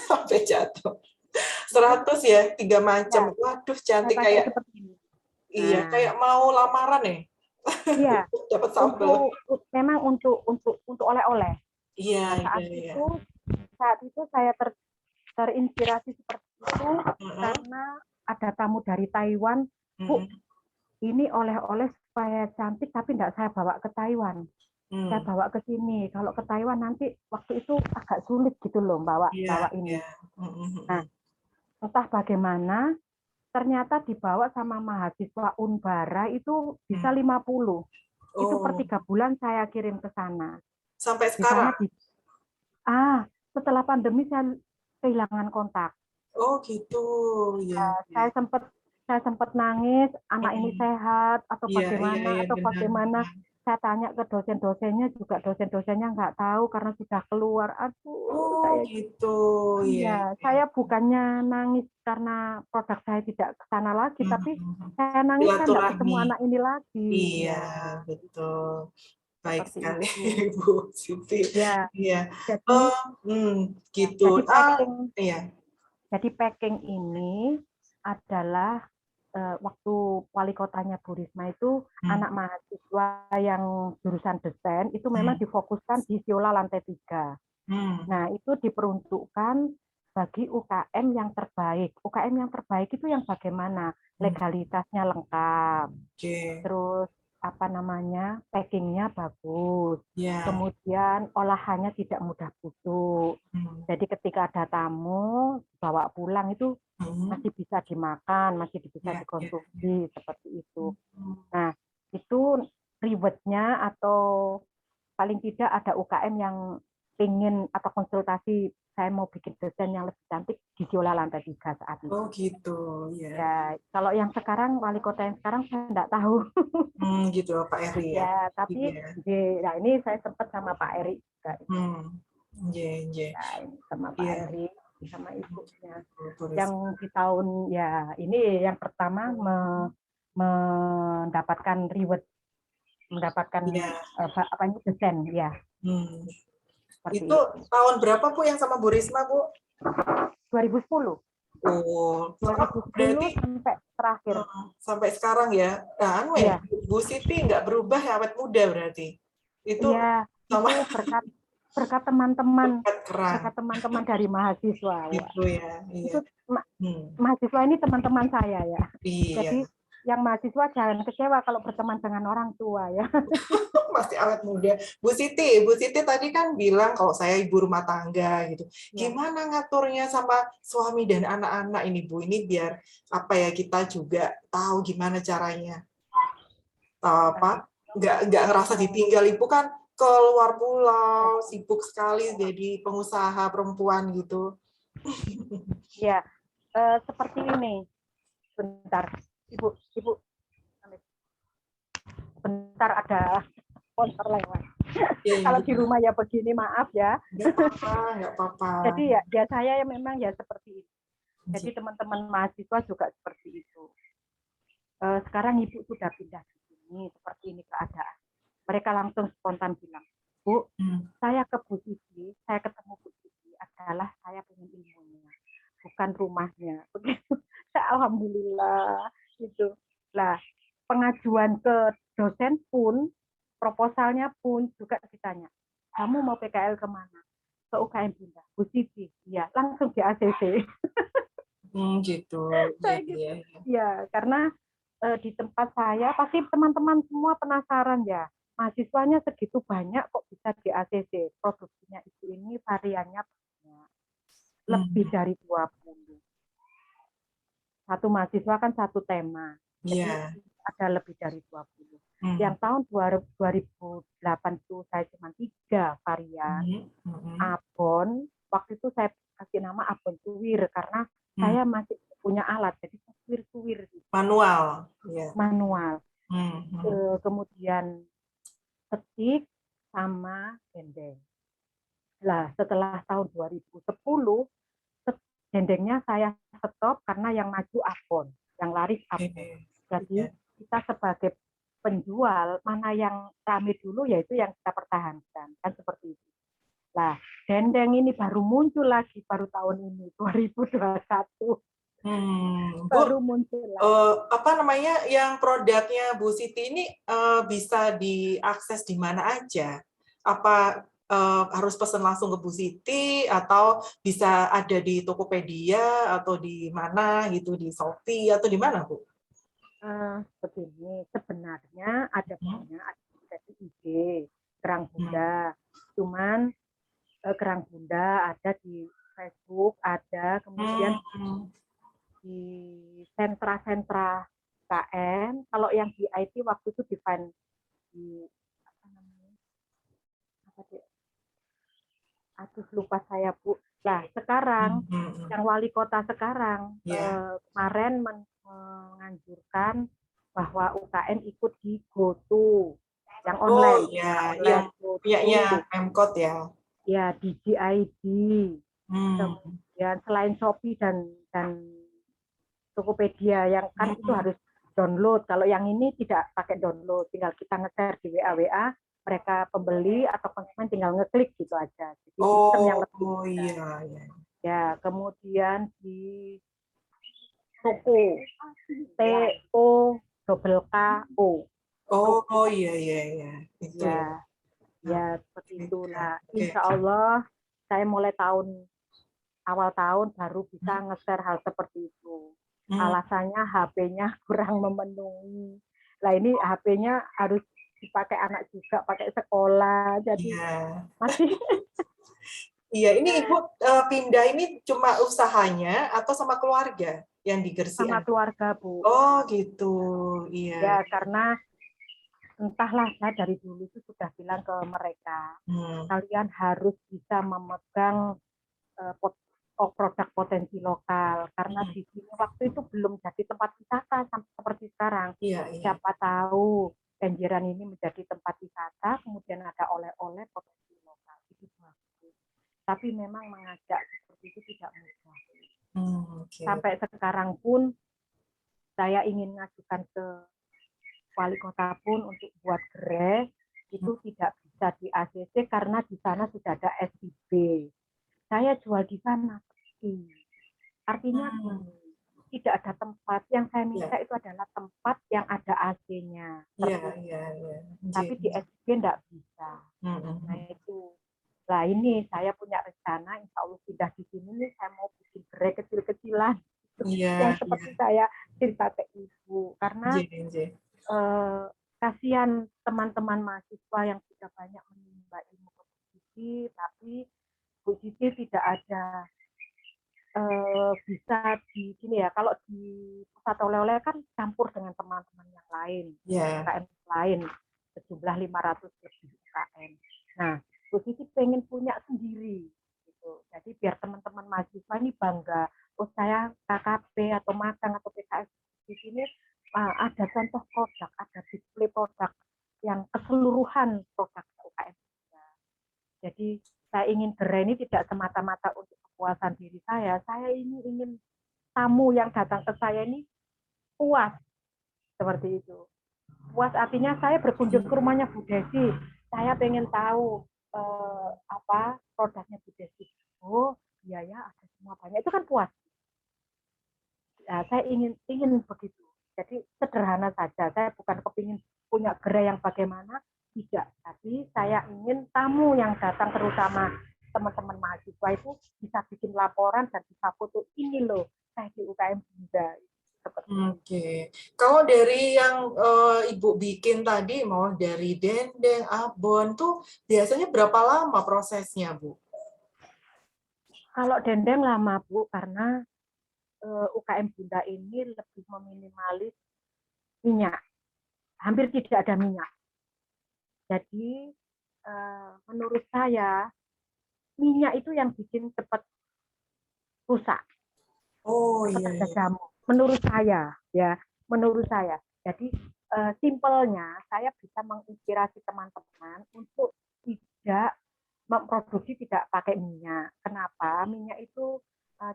Sampai jatuh. 100 ya, 3 macam. Ya, Waduh, saya cantik pakai kayak, seperti ini. iya, Nah, kayak mau lamaran ya. iya, Dapat sambal. memang untuk oleh-oleh. Iya, Nah, iya, iya. saat itu saya terinspirasi seperti itu Heeh, karena ada tamu dari Taiwan, Bu, heeh, ini oleh-oleh supaya cantik tapi tidak saya bawa ke Taiwan. Saya bawa ke sini. Kalau ke Taiwan nanti waktu itu agak sulit gitu loh bawa iya, ini. iya. Heeh, Nah, heeh. entah bagaimana ternyata dibawa sama mahasiswa Unbara itu bisa 50. Itu per Oh, 3 bulan saya kirim ke sana. sampai Di sana sekarang. setelah pandemi saya kehilangan kontak. Oh, gitu. Iya, iya. Saya sempat nangis, anak ini Heeh. sehat atau Iya, iya, iya, benar. bagaimana. Saya tanya ke dosen-dosennya juga dosen-dosennya nggak tahu karena sudah keluar. Aduh, Oh, gitu. Iya, iya. saya bukannya nangis karena produk saya tidak ke sana lagi, tapi Hmm. saya nangis kan nggak ketemu Silaturahmi. anak ini lagi. Iya, Ya, betul. Baik seperti sekali, itu. Bu Siti. Ya, Iya. jadi Gitu. jadi packing Iya. Jadi packing ini adalah waktu wali kotanya Bu Risma itu Hmm, anak mahasiswa yang jurusan desain itu memang hmm, difokuskan di Siola lantai 3. hmm, Nah, itu diperuntukkan bagi UKM yang terbaik. UKM yang terbaik itu yang bagaimana? hmm. Legalitasnya lengkap, Oke. terus packingnya bagus, Ya. kemudian olahannya tidak mudah busuk. Hmm, Jadi ketika ada tamu bawa pulang itu hmm. masih bisa dimakan, masih bisa Ya, ya, ya. dikonsumsi seperti itu. Hmm, Nah, itu rewardnya atau paling tidak ada UKM yang pingin atau konsultasi, saya mau bikin desain yang lebih cantik di Jola Lantai 3 saat itu. Oh gitu, ya. Ya, kalau yang sekarang, wali kota yang sekarang saya enggak tahu. Gitu, Pak Eri ya. Ya, tapi Iya. nah ini saya sempat sama Pak Eri juga. Iya. Ya, ini sama Pak Iya. Eri, sama ibunya. Turis. Yang di tahun, ya ini yang pertama mendapatkan reward, mendapatkan Iya. apa ini, desain, ya. Seperti Itu tahun berapa Bu yang sama Bu Risma, Bu? 2010. Oh, 2010 berarti sampai terakhir. sampai sekarang ya. Nah, Iya. Bu Siti nggak berubah ya, awet muda berarti. Itu Iya, sama itu berkat teman-teman, keran. berkat teman-teman dari mahasiswa. Gitu ya. Iya. Itu mahasiswa ini teman-teman saya ya. Iya. Jadi yang mahasiswa jangan kecewa kalau berteman dengan orang tua ya. Masih awet muda. Bu Siti tadi kan bilang kalau saya ibu rumah tangga gitu. Gimana ngaturnya sama suami dan anak-anak ini Bu? Ini biar apa ya, kita juga tahu gimana caranya. Apa? Nggak ngerasa ditinggal, ibu kan keluar pulau, sibuk sekali jadi pengusaha perempuan gitu. Ya, seperti ini. Bentar, Ibu. Bentar, ada sponsor lewat. Kalau di rumah ya begini, maaf ya. Nggak apa-apa. Jadi ya saya memang ya seperti itu. Jadi teman-teman mahasiswa juga seperti itu. Sekarang Ibu sudah pindah di sini, seperti ini keadaan. Mereka langsung spontan bilang, Bu, saya ke Bu Siti, saya ketemu Bu Siti adalah saya pengen ilmunya, bukan rumahnya. Begitu. Alhamdulillah gitu. Lah, pengajuan ke dosen pun, proposalnya pun juga ditanya, kamu mau PKL kemana? Ke UKM Bunda. Bu Siti, ya langsung di ACC. Gitu. Ya, karena di tempat saya pasti teman-teman semua penasaran ya, mahasiswanya segitu banyak kok bisa di ACC. Produksinya itu ini variannya banyak, lebih dari 20. Satu mahasiswa kan satu tema, jadi ada lebih dari 20. Yang tahun 2008 itu saya cuma 3 varian. Abon, waktu itu saya kasih nama abon tuwir karena saya masih punya alat, jadi tuwir gitu. Manual. Manual. Kemudian ketik sama dendeng. Lah, setelah tahun 2010, dendengnya saya stop karena yang maju abon, yang laris abon. Jadi kita sebagai penjual, mana yang rame dulu yaitu yang kita pertahankan, kan seperti itu. Nah, dendeng ini baru muncul lagi baru tahun ini 2021. Baru muncul lagi. Apa namanya, yang produknya Bu Siti ini bisa diakses di mana aja? Apa harus pesan langsung ke Bu Siti atau bisa ada di Tokopedia atau di mana gitu, di Shopee atau di mana, Bu? Begini, sebenarnya ada banyak, ada di IG, Kerang Bunda. Cuman Kerang Bunda ada di Facebook, ada kemudian di sentra-sentra KM. Kalau yang di IT waktu itu di apa namanya? Aduh, lupa saya, Bu. Nah, sekarang yang wali kota sekarang kemarin menganjurkan bahwa UKM ikut di GoTo yang online. Yang punyanya Pemkot ya. Ya, di GID. Kemudian selain Shopee dan Tokopedia yang kan itu harus download. Kalau yang ini tidak pakai download, tinggal kita nge-share di WA, mereka pembeli atau konsumen tinggal ngeklik gitu aja. Jadi sistem yang lebih ya, kemudian di Toko TOKKO. Itu ya seperti itulah. Insya Allah saya mulai awal tahun baru bisa nge-share hal seperti itu. Alasannya HP-nya kurang memenuhi. Nah ini HP-nya harus dipakai anak juga, pakai sekolah, jadi masih. Iya, ini Ibu pindah ini cuma usahanya atau sama keluarga yang di Gersian? Sama keluarga, Bu. Oh gitu, iya. Ya karena entahlah, saya dari dulu itu sudah bilang ke mereka, Hmm. kalian harus bisa memegang produk potensi lokal, karena Hmm. di sini waktu itu belum jadi tempat wisata seperti sekarang. Iya, iya. Siapa tahu Kenjeran ini menjadi tempat wisata, kemudian ada oleh-oleh potensi lokal, itu bagus. Tapi memang mengajak seperti itu tidak mudah. Oke. Sampai sekarang pun saya ingin mengajukan ke wali kota pun untuk buat gerai, itu tidak bisa di ACC karena di sana sudah ada SIB. Saya jual di sana sepi. Artinya Hmm. gini, tidak ada tempat. Yang saya Iya, minta itu adalah tempat yang ada AC-nya, iya, iya, tertutup. iya. Nggih, Tapi di nggih. SIB tidak bisa. Nah Hmm. itu. Nah ini saya punya rencana, insya Allah pindah di sini nih, saya mau bikin gerai kecil-kecilan. Iya, Yang iya. seperti saya cerita ke Ibu. Karena Nggih, nggih. kasihan teman-teman mahasiswa yang sudah banyak menimba ilmu ke Bu Cici, tapi Bu Cici tidak ada bisa di sini ya. Kalau di pusat oleh-oleh kan campur dengan teman-teman yang lain, Iya. UKM lain, sejumlah 500 lebih UKM. Nah, Bu Cici pengen punya sendiri, gitu. Jadi biar teman-teman mahasiswa ini bangga, oh saya KKP atau magang atau PKS di sini ada contoh produk, ada display produk yang keseluruhan produk UKM. Jadi saya ingin gerai ini tidak semata-mata untuk kepuasan diri saya ini ingin tamu yang datang ke saya ini puas, seperti itu. Puas artinya saya berkunjung ke rumahnya Bu Desi, saya pengen tahu apa produknya Bu Desi. Oh iya ya, ada semua banyak, itu kan puas. Nah, saya ingin begitu. Jadi sederhana saja. Saya bukan kepingin punya gerai yang bagaimana, tidak. Tapi saya ingin tamu yang datang, terutama teman-teman mahasiswa itu bisa bikin laporan dan bisa foto, ini loh, saya di UKM Bunda. Seperti itu. Oke. Kalau dari yang Ibu bikin tadi, mau dari dendeng, abon, tuh biasanya berapa lama prosesnya, Bu? Kalau dendeng lama Bu, karena UKM Bunda ini lebih meminimalis minyak. Hampir tidak ada minyak. Jadi menurut saya minyak itu yang bikin cepat rusak Oh atau iya, iya. terjaga jamur. Menurut saya, ya, menurut saya. Jadi simpelnya saya bisa menginspirasi teman-teman untuk tidak memproduksi tidak pakai minyak. Kenapa? Minyak itu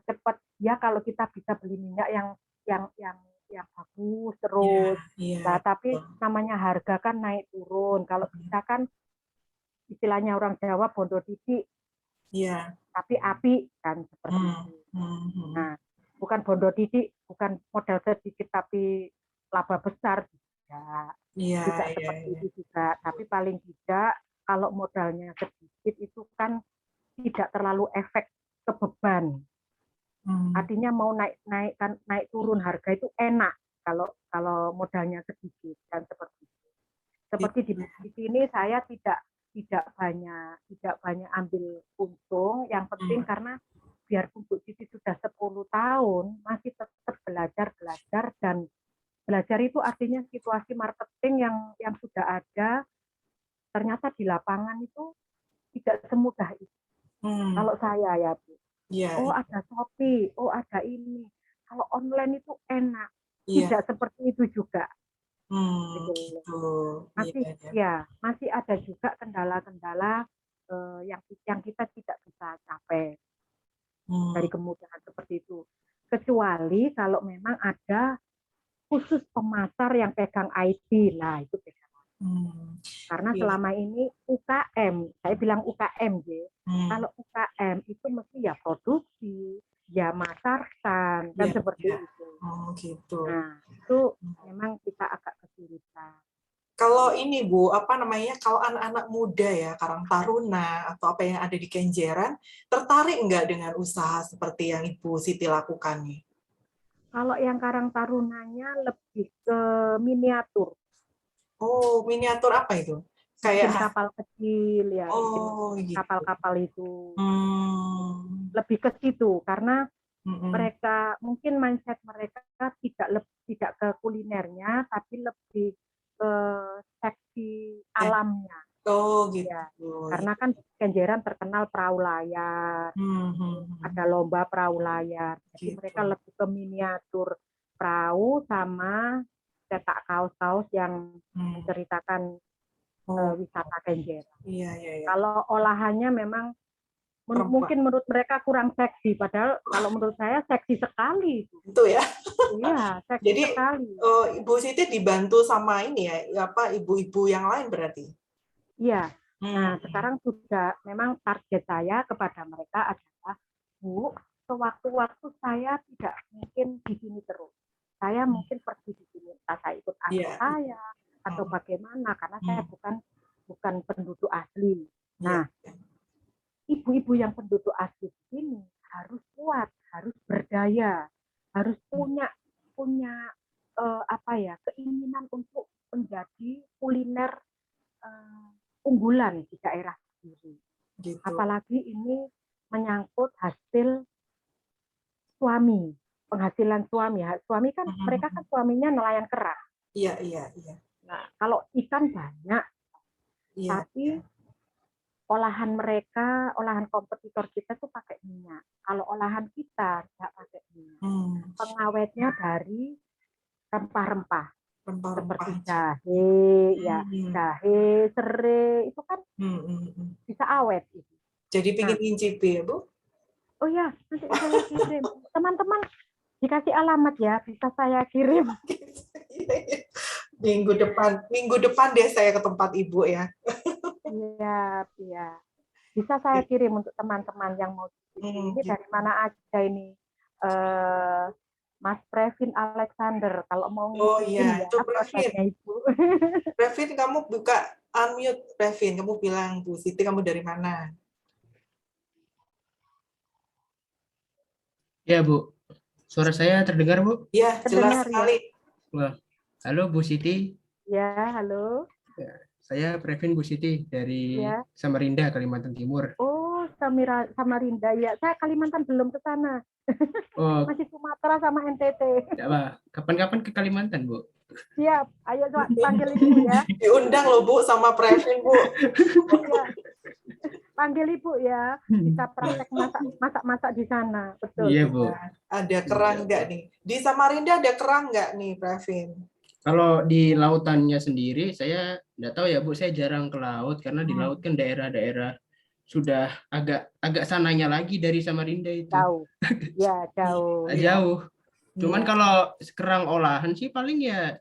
cepat ya kalau kita bisa beli minyak yang bagus Iya, terus. iya. Nah, tapi Betul. namanya harga kan naik turun. Kalau bisa kan istilahnya orang Jawa bondo titik Iya. tapi api kan seperti Hmm, itu. hmm, hmm. Nah, bukan bondo titik, bukan modal sedikit tapi laba besar, tidak. Iya, Tidak iya, seperti iya. itu juga. Tapi paling tidak kalau modalnya sedikit itu kan tidak terlalu efek ke beban. Hmm. Artinya mau naik turun harga itu enak kalau kalau modalnya sedikit dan seperti itu. Seperti di Gitu. bukti ini saya tidak banyak ambil untung. Yang penting Hmm. karena biarpun Bu Siti sudah 10 tahun masih tetap belajar dan belajar itu artinya situasi marketing yang sudah ada ternyata di lapangan itu tidak semudah itu. Hmm. Kalau saya ya Bu, Iya, oh iya. ada Shopee, oh ada ini. Kalau online itu enak, Iya. tidak seperti itu juga. Hmm, Gitu. gitu. Iya, Masih iya. ya masih ada juga kendala-kendala yang kita tidak bisa capai Hmm. dari kemudahan seperti itu. Kecuali kalau memang ada khusus pemasar yang pegang IT, nah itu beda. Hmm. Karena Iya. selama ini UKM, saya bilang UKM, ya. Hmm. Kalau UKM itu mesti ya produksi, ya masarkan, kan Iya, seperti iya. itu. Oh, gitu. Nah, itu memang kita agak kesulitan. Kalau ini Bu, apa namanya? Kalau anak-anak muda ya, Karang Taruna atau apa yang ada di Kenjeran, tertarik nggak dengan usaha seperti yang Ibu Siti lakukan nih? Kalau yang Karang Tarunanya lebih ke miniatur, Oh, miniatur apa itu? Kayak bikin kapal kecil ya, bikin oh gitu. kapal-kapal itu. Hmm. Lebih ke situ karena Mm-mm. mereka mungkin mindset mereka tidak ke kulinernya tapi lebih ke seksi alamnya. Oh gitu. Ya, karena kan Kenjeran terkenal perahu layar, ada lomba perahu layar. Jadi Gitu. mereka lebih ke miniatur perahu sama cetak kaos-kaos yang menceritakan wisata Kenjeran. Iya. Kalau olahannya memang mungkin menurut mereka kurang seksi, padahal kalau menurut saya seksi sekali. Itu ya. Iya, seksi Jadi, sekali. Ibu Siti dibantu sama ini ya, ibu-ibu yang lain berarti? Iya. Nah, sekarang sudah memang target saya kepada mereka adalah, Bu, sewaktu-waktu saya tidak mungkin di sini terus. Saya mungkin pergi di sini, entah saya ikut anak saya atau bagaimana, karena saya bukan penduduk asli. Nah, ibu-ibu yang penduduk asli di sini harus kuat, harus berdaya, harus punya keinginan untuk menjadi kuliner unggulan di daerah sendiri. Gitu. Apalagi ini menyangkut hasil suami, penghasilan suami. Suami kan mereka kan suaminya nelayan kerang. Iya. Nah, kalau ikan banyak, tapi olahan mereka, olahan kompetitor kita tuh pakai minyak. Kalau olahan kita tidak pakai minyak. Pengawetnya dari rempah-rempah. Seperti jahe, jahe, serai, itu kan bisa awet. Jadi pingin ngincipi ya, Bu? Oh ya, nanti saya kirim. Teman-teman dikasih alamat ya, bisa saya kirim. Minggu depan deh saya ke tempat Ibu ya. Iya. Bisa saya kirim untuk teman-teman yang mau ini gitu. Dari mana aja ini? Mas Previn Alexander, kalau mau iya, itu Previn. Ibu. Previn, kamu buka unmute, Previn. Kamu bilang, Bu Siti, kamu dari mana? Ya, Bu. Suara saya terdengar, Bu? Iya, jelas sekali. Wah. Halo, Bu Siti. Ya, halo. Ya, saya Previn Bu Siti dari Samarinda, Kalimantan Timur. Oh, Samarinda. Ya, saya Kalimantan belum ke sana. Oh. Masih Sumatera sama NTT. Ya, kapan-kapan ke Kalimantan, Bu? Siap. Ayo panggil Ibu ya. Diundang loh, Bu, sama Previn, Bu. Ya. Panggil Ibu ya. Kita praktek masak-masak di sana. Betul. Iya, Bu. Ada kerang nggak nih? Di Samarinda ada kerang nggak nih, Previn? Kalau di lautannya sendiri, saya nggak tahu ya, Bu. Saya jarang ke laut, karena di laut kan daerah-daerah sudah agak sananya lagi dari Samarinda itu. Jauh. Ya, jauh. Jauh. Cuman kalau kerang olahan sih paling ya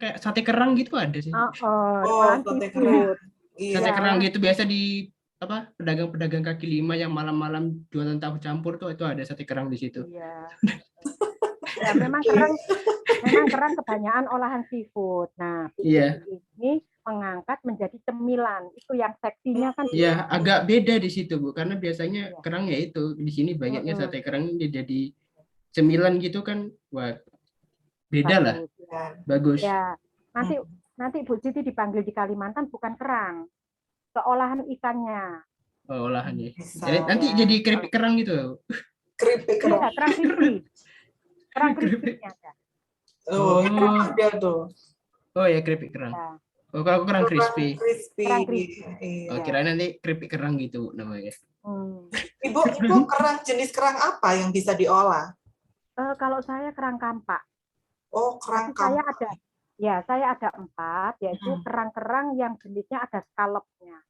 kayak sate kerang gitu ada sih. Sate kerang. Sate kerang gitu biasa di pedagang-pedagang kaki lima yang malam-malam jualan tahu campur tuh, itu ada sate kerang di situ. Iya. Ya, memang kerang kebanyakan olahan seafood. Nah, ini mengangkat menjadi cemilan. Itu yang seksinya kan. Iya, agak beda di situ, Bu, karena biasanya kerang ya itu di sini banyaknya sate kerang jadi cemilan gitu kan. Wah, beda lah. Bagus. Ya, nanti Bu Siti dipanggil di Kalimantan bukan kerang, keolahan ikannya. Oh, olahannya. Nanti jadi keripik kerang gitu. Keripik kerang. Kerang crispy. Kerang crispy-nya ada. Ada tuh. Oh ya, keripik kerang. Oh, kalau kerang crispy. Kerang crispy. Oh, kirain nanti keripik kerang gitu namanya. Ibu kerang jenis kerang apa yang bisa diolah? Kalau saya kerang kampak. Oh, kerang kampak. Saya ada 4, yaitu kerang-kerang yang jenisnya ada scallop-nya.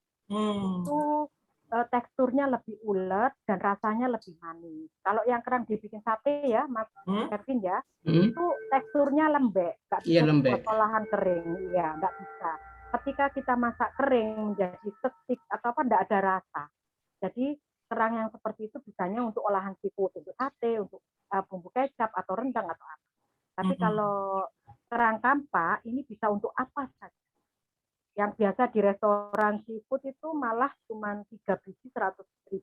Itu teksturnya lebih ulet dan rasanya lebih manis. Kalau yang kerang dibikin sate ya, Mas Kevin ya, itu teksturnya lembek, nggak bisa buat olahan kering, ya nggak bisa. Ketika kita masak kering menjadi stik atau apa, nggak ada rasa. Jadi kerang yang seperti itu bisanya untuk olahan seafood, untuk sate, untuk bumbu kecap atau rendang atau apa. Tapi kalau kerang kampak ini bisa untuk apa saja. Yang biasa di restoran seafood itu malah cuma 3 biji 100.000.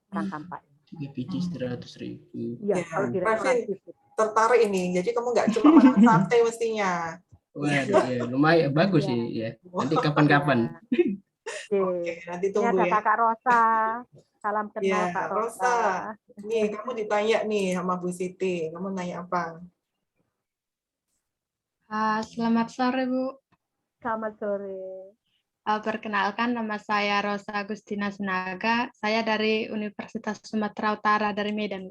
Kerang kampak. 3 biji 100.000. Iya, kalau di restoran seafood. Tertarik ini, jadi kamu nggak cuma makan sate mestinya. Waduh, ya lumayan bagus sih ya. Nanti kapan-kapan. Oke, nanti tunggu ya. Ada Kakak Rosa. Salam kenal Kak Rosa. Nih, kamu ditanya nih sama Bu Siti. Kamu nanya apa? Selamat sore, Bu. Selamat sore. Perkenalkan, nama saya Rosa Agustina Sinaga. Saya dari Universitas Sumatera Utara dari Medan.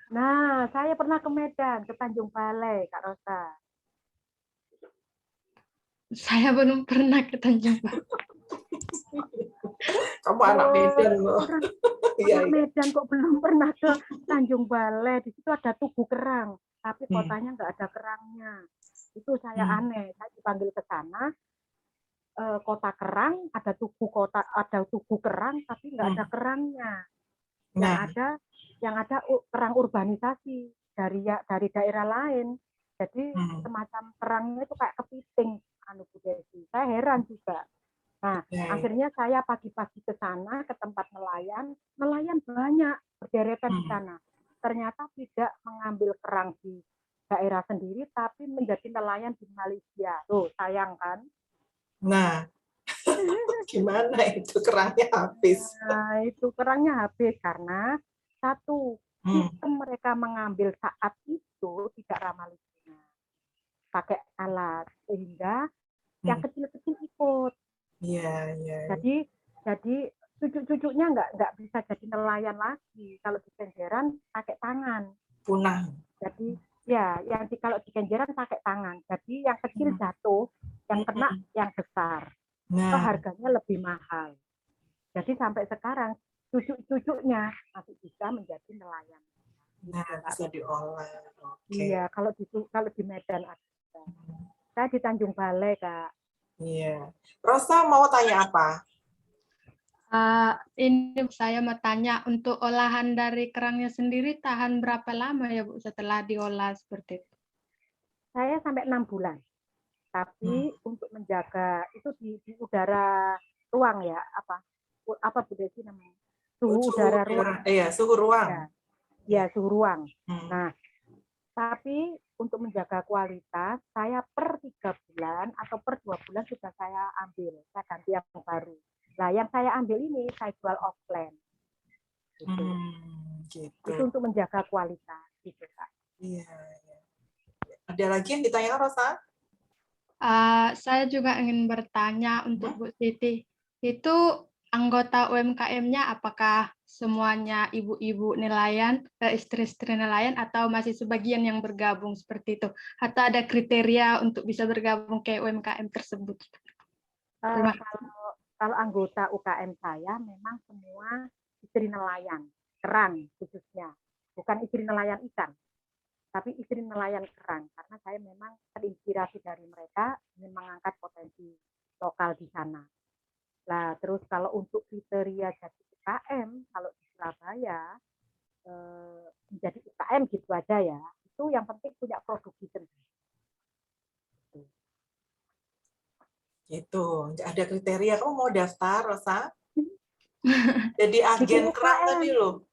Nah, saya pernah ke Medan, ke Tanjung Balai, Kak Rosa. Saya belum pernah ke Tanjung Balai. Kamu anak Medan loh. Iya, Anak Medan kok belum pernah ke Tanjung Balai. Di situ ada Tugu Kerang, tapi kotanya nggak ada kerangnya. Itu saya aneh. Saya dipanggil ke sana, kota kerang, ada tugu kerang, tapi nggak ada kerangnya. Yang ada kerang urbanisasi dari daerah lain. Jadi semacam kerangnya itu kayak kepiting, Bu Desi. Saya heran juga. Nah, akhirnya saya pagi-pagi ke sana, ke tempat nelayan banyak berderetan di sana. Ternyata tidak mengambil kerang di daerah sendiri, tapi menjadi nelayan di Malaysia. Tuh, sayang kan? Nah, gimana itu kerangnya habis? Nah, itu kerangnya habis karena satu, sistem mereka mengambil saat itu tidak ramah lingkungan. Pakai alat, sehingga yang kecil-kecil ikut. Iya. Jadi cucu-cucunya nggak bisa jadi nelayan lagi. Kalau di Kenjeran pakai tangan. Punah. Jadi kalau di Kenjeran pakai tangan. Jadi yang kecil jatuh, yang kena yang besar. Itu harganya lebih mahal. Jadi sampai sekarang cucu-cucunya masih bisa menjadi nelayan. Nah, bisa diolah. Iya, kalau di Medan ada. Saya di Tanjung Balai, Kak. Iya. Rosa mau tanya apa? Ini saya mau tanya, untuk olahan dari kerangnya sendiri tahan berapa lama ya Bu setelah diolah seperti itu? Saya sampai 6 bulan. Tapi untuk menjaga itu di udara ruang ya, apa Bu Desi namanya? Suhu udara ruang. Iya, suhu ruang. Ya, suhu ruang. Nah, tapi untuk menjaga kualitas, saya per 3 bulan atau per 2 bulan sudah saya ambil, saya ganti yang baru. Nah, yang saya ambil ini saya jual offline. Gitu. Itu untuk menjaga kualitas, gitu Kak. Iya. Ada lagi yang ditanya Rosa? Saya juga ingin bertanya untuk Bu Siti. Itu anggota UMKM-nya apakah semuanya ibu-ibu nelayan, istri-istri nelayan, atau masih sebagian yang bergabung seperti itu? Atau ada kriteria untuk bisa bergabung ke UMKM tersebut? Kalau anggota UKM saya memang semua istri nelayan, kerang khususnya. Bukan istri nelayan ikan, tapi istri nelayan kerang. Karena saya memang terinspirasi dari mereka ingin mengangkat potensi lokal di sana. Nah, terus kalau untuk kriteria jadi UKM, kalau di Surabaya, menjadi UKM gitu aja ya, itu yang penting punya produksi sendiri. Gitu, ada kriteria. Kamu mau daftar, Rosa? Jadi agen kerang tadi loh.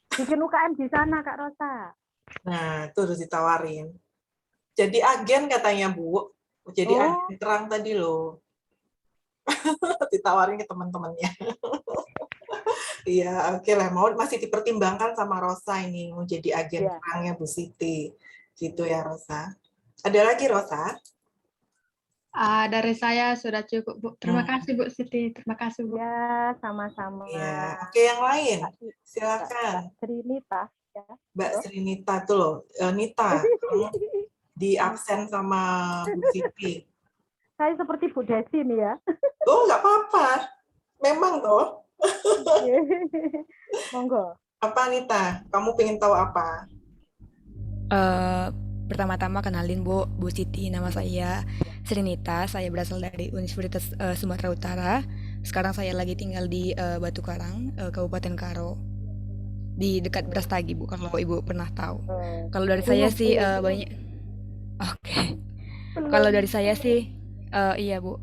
Bikin UKM di sana, Kak Rosa. Nah, itu harus ditawarin. Jadi agen katanya, Bu. Jadi agen kerang tadi loh. Ditawarin ke teman-temannya. Iya, oke lah. Masih dipertimbangkan sama Rosa ini mau jadi agen kerangnya Bu Siti. Gitu ya, Rosa. Ada lagi, Rosa? Dari saya sudah cukup, Bu. Terima kasih, Bu Siti. Terima kasih, Bu. Ya, sama-sama. Ya, oke, yang lain. Silakan. Mbak Srinita. Ya. Mbak Srinita tuh loh. Nita, di absen sama Bu Siti. Saya seperti Bu Desi nih ya. Oh, nggak apa-apa. Memang toh. Monggo. Apa Nita? Kamu pengen tahu apa? Pertama-tama kenalin Bu Siti, nama saya Srinita, saya berasal dari Universitas Sumatera Utara. Sekarang saya lagi tinggal di Batu Karang, Kabupaten Karo, di dekat Brastagi, Bu, kalau Ibu pernah tahu. Kalau dari saya sih banyak. Oke. Kalau dari saya sih, iya Bu.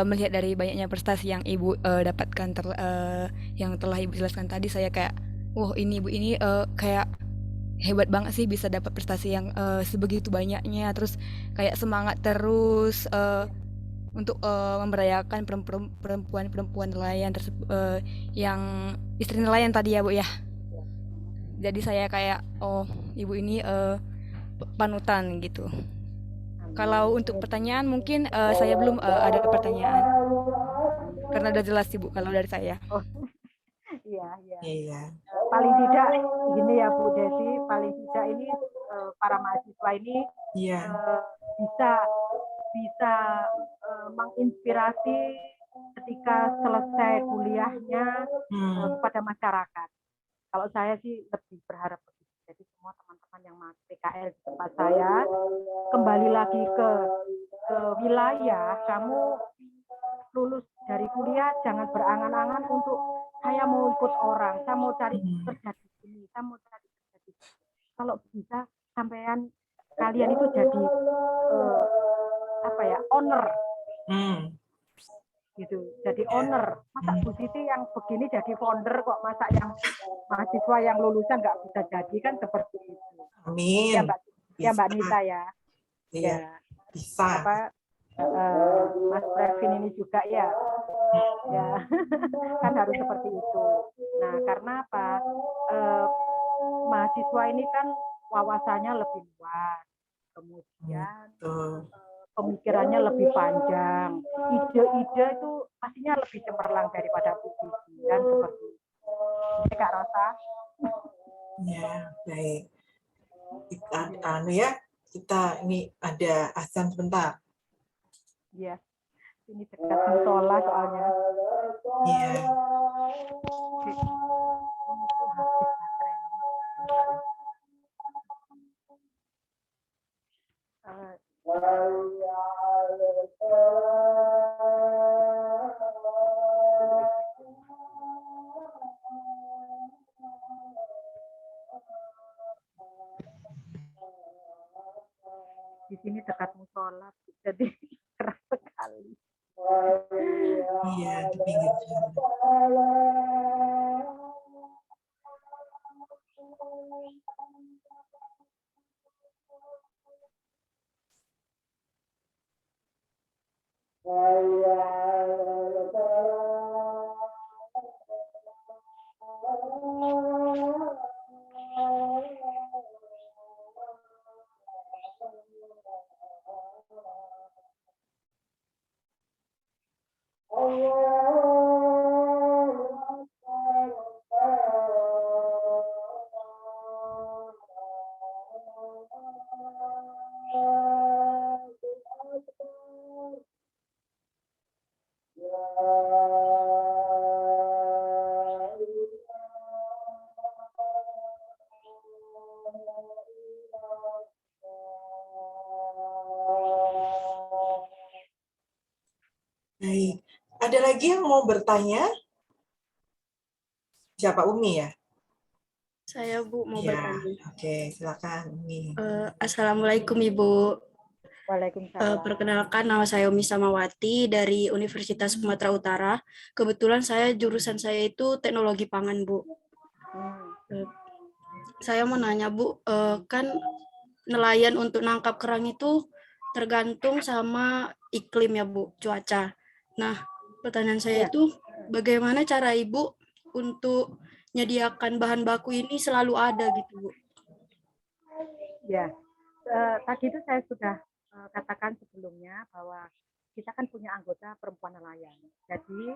Melihat dari banyaknya prestasi yang Ibu dapatkan, yang telah Ibu jelaskan tadi, saya kayak, ini Ibu ini kayak hebat banget sih bisa dapat prestasi yang sebegitu banyaknya, terus kayak semangat terus untuk memberdayakan perempuan nelayan yang istri nelayan tadi ya Bu ya. Jadi saya kayak Ibu ini panutan gitu. Kalau untuk pertanyaan mungkin saya belum ada pertanyaan karena udah jelas sih Bu kalau dari saya. Oh, iya, iya. Iya. Paling tidak gini ya Bu Desi, paling tidak ini para mahasiswa ini Iya. bisa menginspirasi ketika selesai kuliahnya kepada masyarakat. Kalau saya sih lebih berharap begitu. Jadi semua teman-teman yang masuk PKL di tempat saya kembali lagi ke wilayah. Kamu lulus dari kuliah jangan berangan-angan untuk saya mau ikut orang, saya mau cari kerja di sini, saya mau cari kerja di sini. Kalau bisa sampean kalian itu jadi owner. Gitu. Jadi owner. Masa Bu Siti yang begini jadi founder kok, masa yang mahasiswa yang lulusan nggak bisa jadi, kan seperti itu. Amin. Ya Mbak Nita ya. Iya. Ya. Bisa. Mas Previn ini juga ya. Ya. Kan harus seperti itu. Nah, karena apa? Mahasiswa ini kan wawasannya lebih luas. Kemudian pemikirannya lebih panjang, ide-ide itu pastinya lebih cemerlang daripada Bu Siti, kan seperti itu. Ini Kak Rosa. Ya, baik. Kita ini ada azan sebentar. Iya, ini dekat musola soalnya. Iya. Di sini dekat musola, jadi keras sekali. Iya, di pinggir jalan. Baik. Ada lagi yang mau bertanya? Siapa, Umi ya? Saya Bu mau bertanya. Oke, silakan Umi. Assalamualaikum Ibu. Waalaikumsalam. Perkenalkan, nama saya Umi Samawati dari Universitas Sumatera Utara. Kebetulan jurusan saya itu teknologi pangan, Bu. Saya mau nanya, Bu, kan nelayan untuk nangkap kerang itu tergantung sama iklim ya, Bu, cuaca. Nah, pertanyaan saya itu bagaimana cara Ibu untuk menyediakan bahan baku ini selalu ada gitu, Bu? Ya, tadi itu saya sudah katakan sebelumnya bahwa kita kan punya anggota perempuan nelayan. Jadi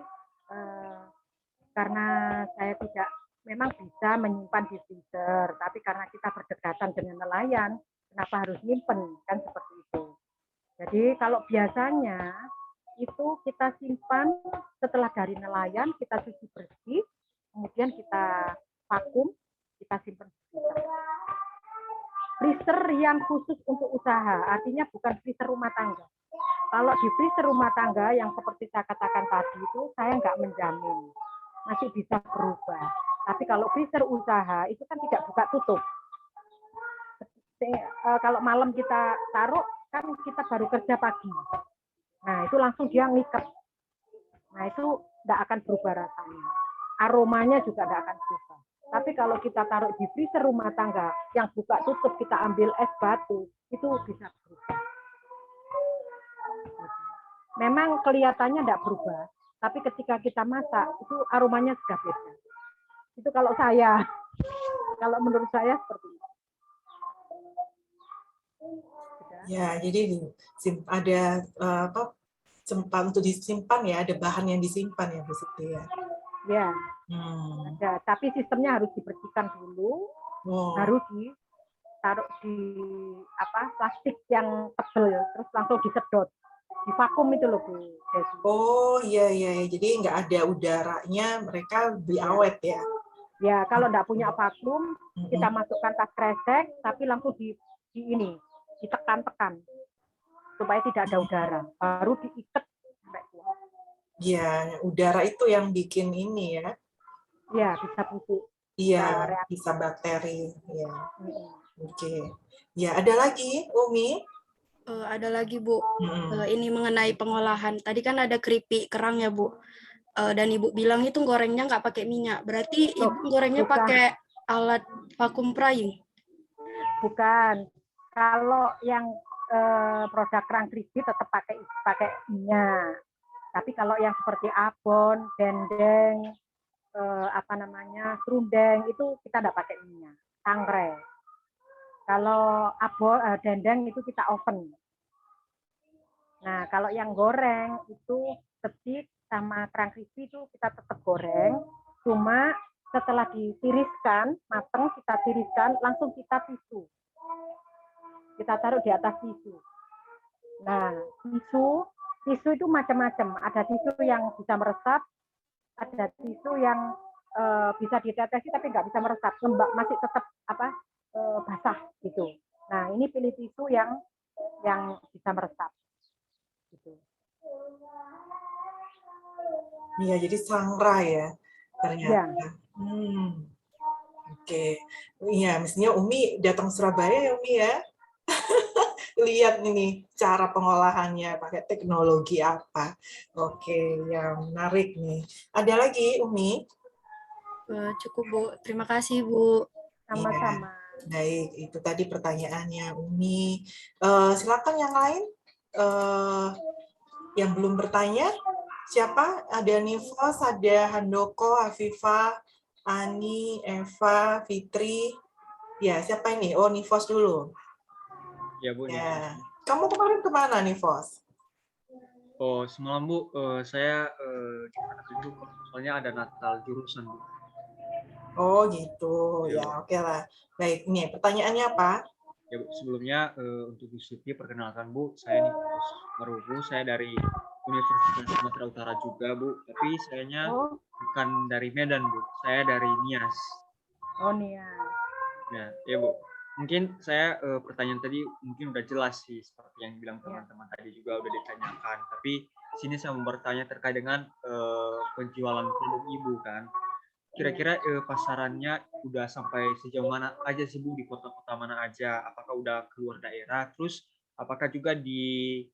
karena saya tidak memang bisa menyimpan di freezer, tapi karena kita berdekatan dengan nelayan, kenapa harus nyimpen, kan seperti itu. Jadi kalau biasanya itu kita simpan setelah dari nelayan, kita cuci bersih, kemudian kita vakum, kita simpan di freezer. Freezer yang khusus untuk usaha, artinya bukan freezer rumah tangga. Kalau di freezer rumah tangga yang seperti saya katakan tadi itu, saya nggak menjamin, masih bisa berubah. Tapi kalau freezer usaha itu kan tidak buka tutup. Kalau malam kita taruh, kan kita baru kerja pagi. Nah itu langsung dia ngikat. Nah itu nggak akan berubah rasanya. Aromanya juga nggak akan berubah. Tapi kalau kita taruh di freezer rumah tangga yang buka tutup, kita ambil es batu, itu bisa berubah. Memang kelihatannya tidak berubah, tapi ketika kita masak, itu aromanya sudah beda. Itu kalau menurut saya seperti itu. Ya, jadi ada apa sempat untuk disimpan ya, ada bahan yang disimpan ya Bu Siti ya. Ya, Hmm. ada. Tapi sistemnya harus dibersihkan dulu, Oh. baru ditaruh di plastik yang tebel, terus langsung disedot, di vakum itu loh Bu Desi. Oh iya iya, jadi nggak ada udaranya, mereka lebih awet ya. Ya, kalau nggak punya vakum, kita masukkan tas kresek, tapi langsung ditekan-tekan supaya tidak ada udara, baru diikat sampai kuat. Iya, udara itu yang bikin ini ya. Iya, bisa busuk. Iya, bisa bakteri. Ya. Oke. Ya, ada lagi, Umi? Ada lagi Bu, ini mengenai pengolahan. Tadi kan ada keripik kerang ya Bu, dan Ibu bilang itu gorengnya nggak pakai minyak. Berarti Ibu gorengnya pakai alat vacuum frying? Bukan. Kalau yang produk kerang crispy tetap pakai minyak. Tapi kalau yang seperti abon, dendeng, serundeng itu kita nggak pakai minyak, sangrai. Kalau abon, dendeng itu kita oven. Nah, kalau yang goreng itu steak sama kerang crispy itu kita tetap goreng, cuma setelah ditiriskan, matang kita tiriskan, langsung kita tisu. Kita taruh di atas tisu. Nah, tisu itu macam-macam. Ada tisu yang bisa meresap, ada tisu yang bisa diteteski tapi nggak bisa meresap, masih tetap basah gitu. Nah, ini pilih tisu yang bisa meresap. Gitu. Iya, jadi sangrai ya ternyata. Ya. Oke. Iya, mestinya Umi datang Surabaya ya Umi ya. Lihat ini cara pengolahannya pakai teknologi apa. Oke, yang menarik nih. Ada lagi Umi? Cukup Bu, terima kasih Bu. Sama-sama. Ya, baik, itu tadi pertanyaannya Umi. Silakan yang lain. Yang belum bertanya, siapa? Ada Nifos, ada Handoko, Afifah, Ani, Eva, Fitri. Ya, siapa ini? Oh, Nifos dulu. Ya Bu. Ya. Kamu kemarin kemana Nifos? Oh, semalam Bu, saya duduk, soalnya ada Natal jurusan Bu. Oh gitu, ya oke lah. Baik, ini pertanyaannya apa? Ya Bu, sebelumnya untuk Bu Siti perkenalkan Bu, saya Nifos Marubu, saya dari Universitas Sumatera Utara juga Bu, tapi sayanya bukan dari Medan Bu, saya dari Nias. Oh Nias. Nah, ya Bu, mungkin saya pertanyaan tadi mungkin udah jelas sih seperti yang bilang teman-teman tadi juga udah ditanyakan, tapi sini saya mau bertanya terkait dengan penjualan produk Ibu kan. Kira-kira pasarannya udah sampai sejauh mana aja sih Bu, di kota-kota mana aja? Apakah udah keluar daerah? Terus apakah juga di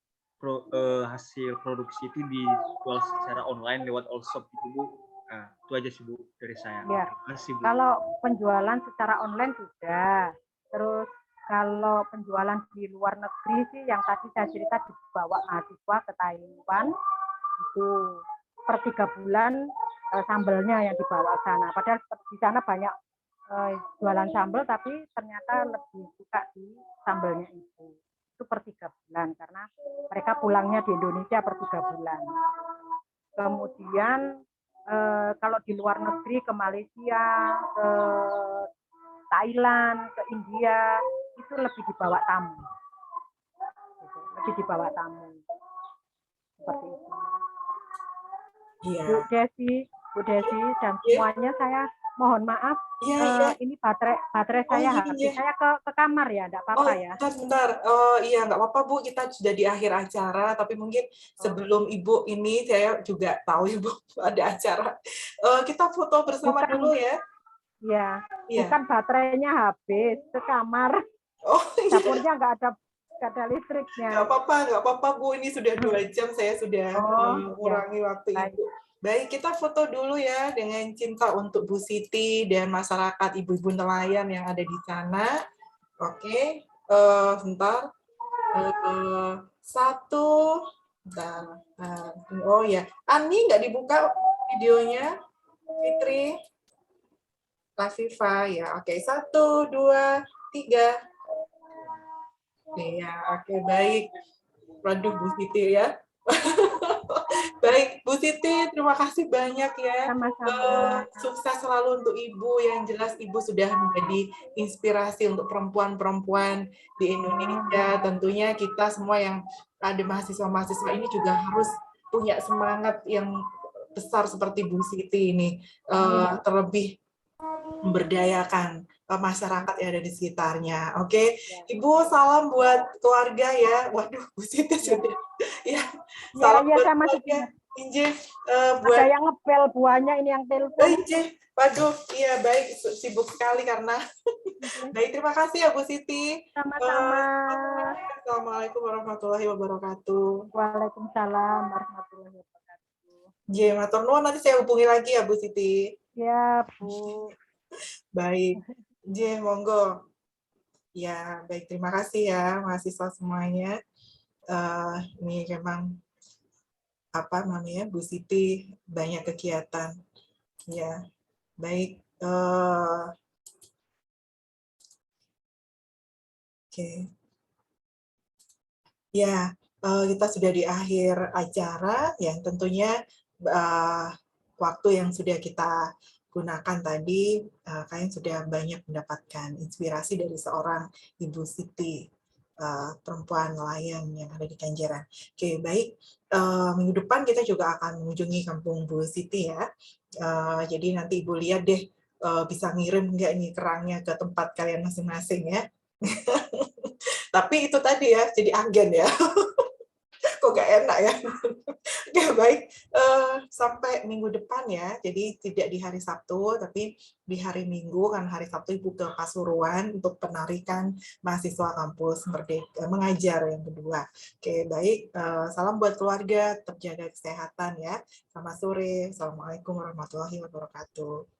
hasil produksi itu dijual secara online lewat all shop gitu Bu? Nah, itu aja sih Bu dari saya. Ya. Terima kasih Bu. Kalau penjualan secara online sudah. Terus kalau penjualan di luar negeri sih yang tadi saya cerita dibawa mahasiswa ke Taiwan itu per 3 bulan sambelnya yang dibawa ke sana. Padahal di sana banyak jualan sambel, tapi ternyata lebih suka di sambelnya itu. Itu per 3 bulan karena mereka pulangnya di Indonesia per 3 bulan. Kemudian kalau di luar negeri ke Malaysia, ke Thailand, ke India itu lebih dibawa tamu. Lebih dibawa tamu. Seperti itu. Iya. Bu Desi dan semuanya saya mohon maaf, ini baterai saya habis. Saya ke kamar ya, enggak apa-apa ya. Sebentar. Oh iya, enggak apa-apa Bu, kita sudah di akhir acara, tapi mungkin sebelum Ibu ini saya juga tahu Ibu ada acara. Kita foto bersama dulu ya. Iya, bukan baterainya habis, ke kamar. Oh iya. Dapurnya enggak ada listriknya. Enggak apa-apa Bu, ini sudah 2 jam saya sudah mengurangi waktu Ibu. Baik, kita foto dulu ya dengan cinta untuk Bu Siti dan masyarakat ibu-ibu nelayan yang ada di sana. Oke, sebentar. 1, bentar. Oh ya, Ani nggak dibuka videonya, Fitri, Lafifa ya. Oke, 1, 2, 3. Iya, oke, baik. Waduh, Bu Siti ya. Baik, Bu Siti, terima kasih banyak ya. Sama-sama. Sukses selalu untuk Ibu. Yang jelas Ibu sudah menjadi inspirasi untuk perempuan-perempuan di Indonesia. Tentunya kita semua yang ada mahasiswa-mahasiswa ini juga harus punya semangat yang besar seperti Bu Siti ini. Terlebih memberdayakan masyarakat yang ada di sekitarnya. Oke, Ibu, salam buat keluarga ya. Waduh, Bu Siti sudah. Ya, salam Ya, buat sama keluarga. Inje, Ada buat yang ngepel buahnya, ini yang telepon. Inje. Waduh, iya baik, sibuk sekali karena. Baik, terima kasih ya Bu Siti. Sama-sama. Assalamualaikum warahmatullahi wabarakatuh. Waalaikumsalam warahmatullahi wabarakatuh. J, matur nuwun, nanti saya hubungi lagi ya Bu Siti. Ya, Bu. Baik, J, monggo. Ya, baik, terima kasih ya mahasiswa semuanya. Ini memang apa namanya, Bu Siti banyak kegiatan. Ya, baik. Oke. Ya, kita sudah di akhir acara yang tentunya waktu yang sudah kita gunakan tadi, kalian sudah banyak mendapatkan inspirasi dari seorang Ibu Siti, perempuan nelayan yang ada di Kenjeran. Oke, baik. Minggu depan kita juga akan mengunjungi kampung Bu Siti ya. Jadi nanti Ibu lihat deh, bisa ngirim nggak nih kerangnya ke tempat kalian masing-masing ya. Tapi itu tadi ya, jadi agen ya. Kok gak enak ya. Oke, baik. Sampai minggu depan ya. Jadi tidak di hari Sabtu, tapi di hari Minggu, kan hari Sabtu Ibu ke Pasuruan untuk penarikan mahasiswa kampus Merdeka mengajar yang kedua. Oke, baik. Salam buat keluarga, tetap jaga kesehatan ya. Selamat sore. Assalamualaikum warahmatullahi wabarakatuh.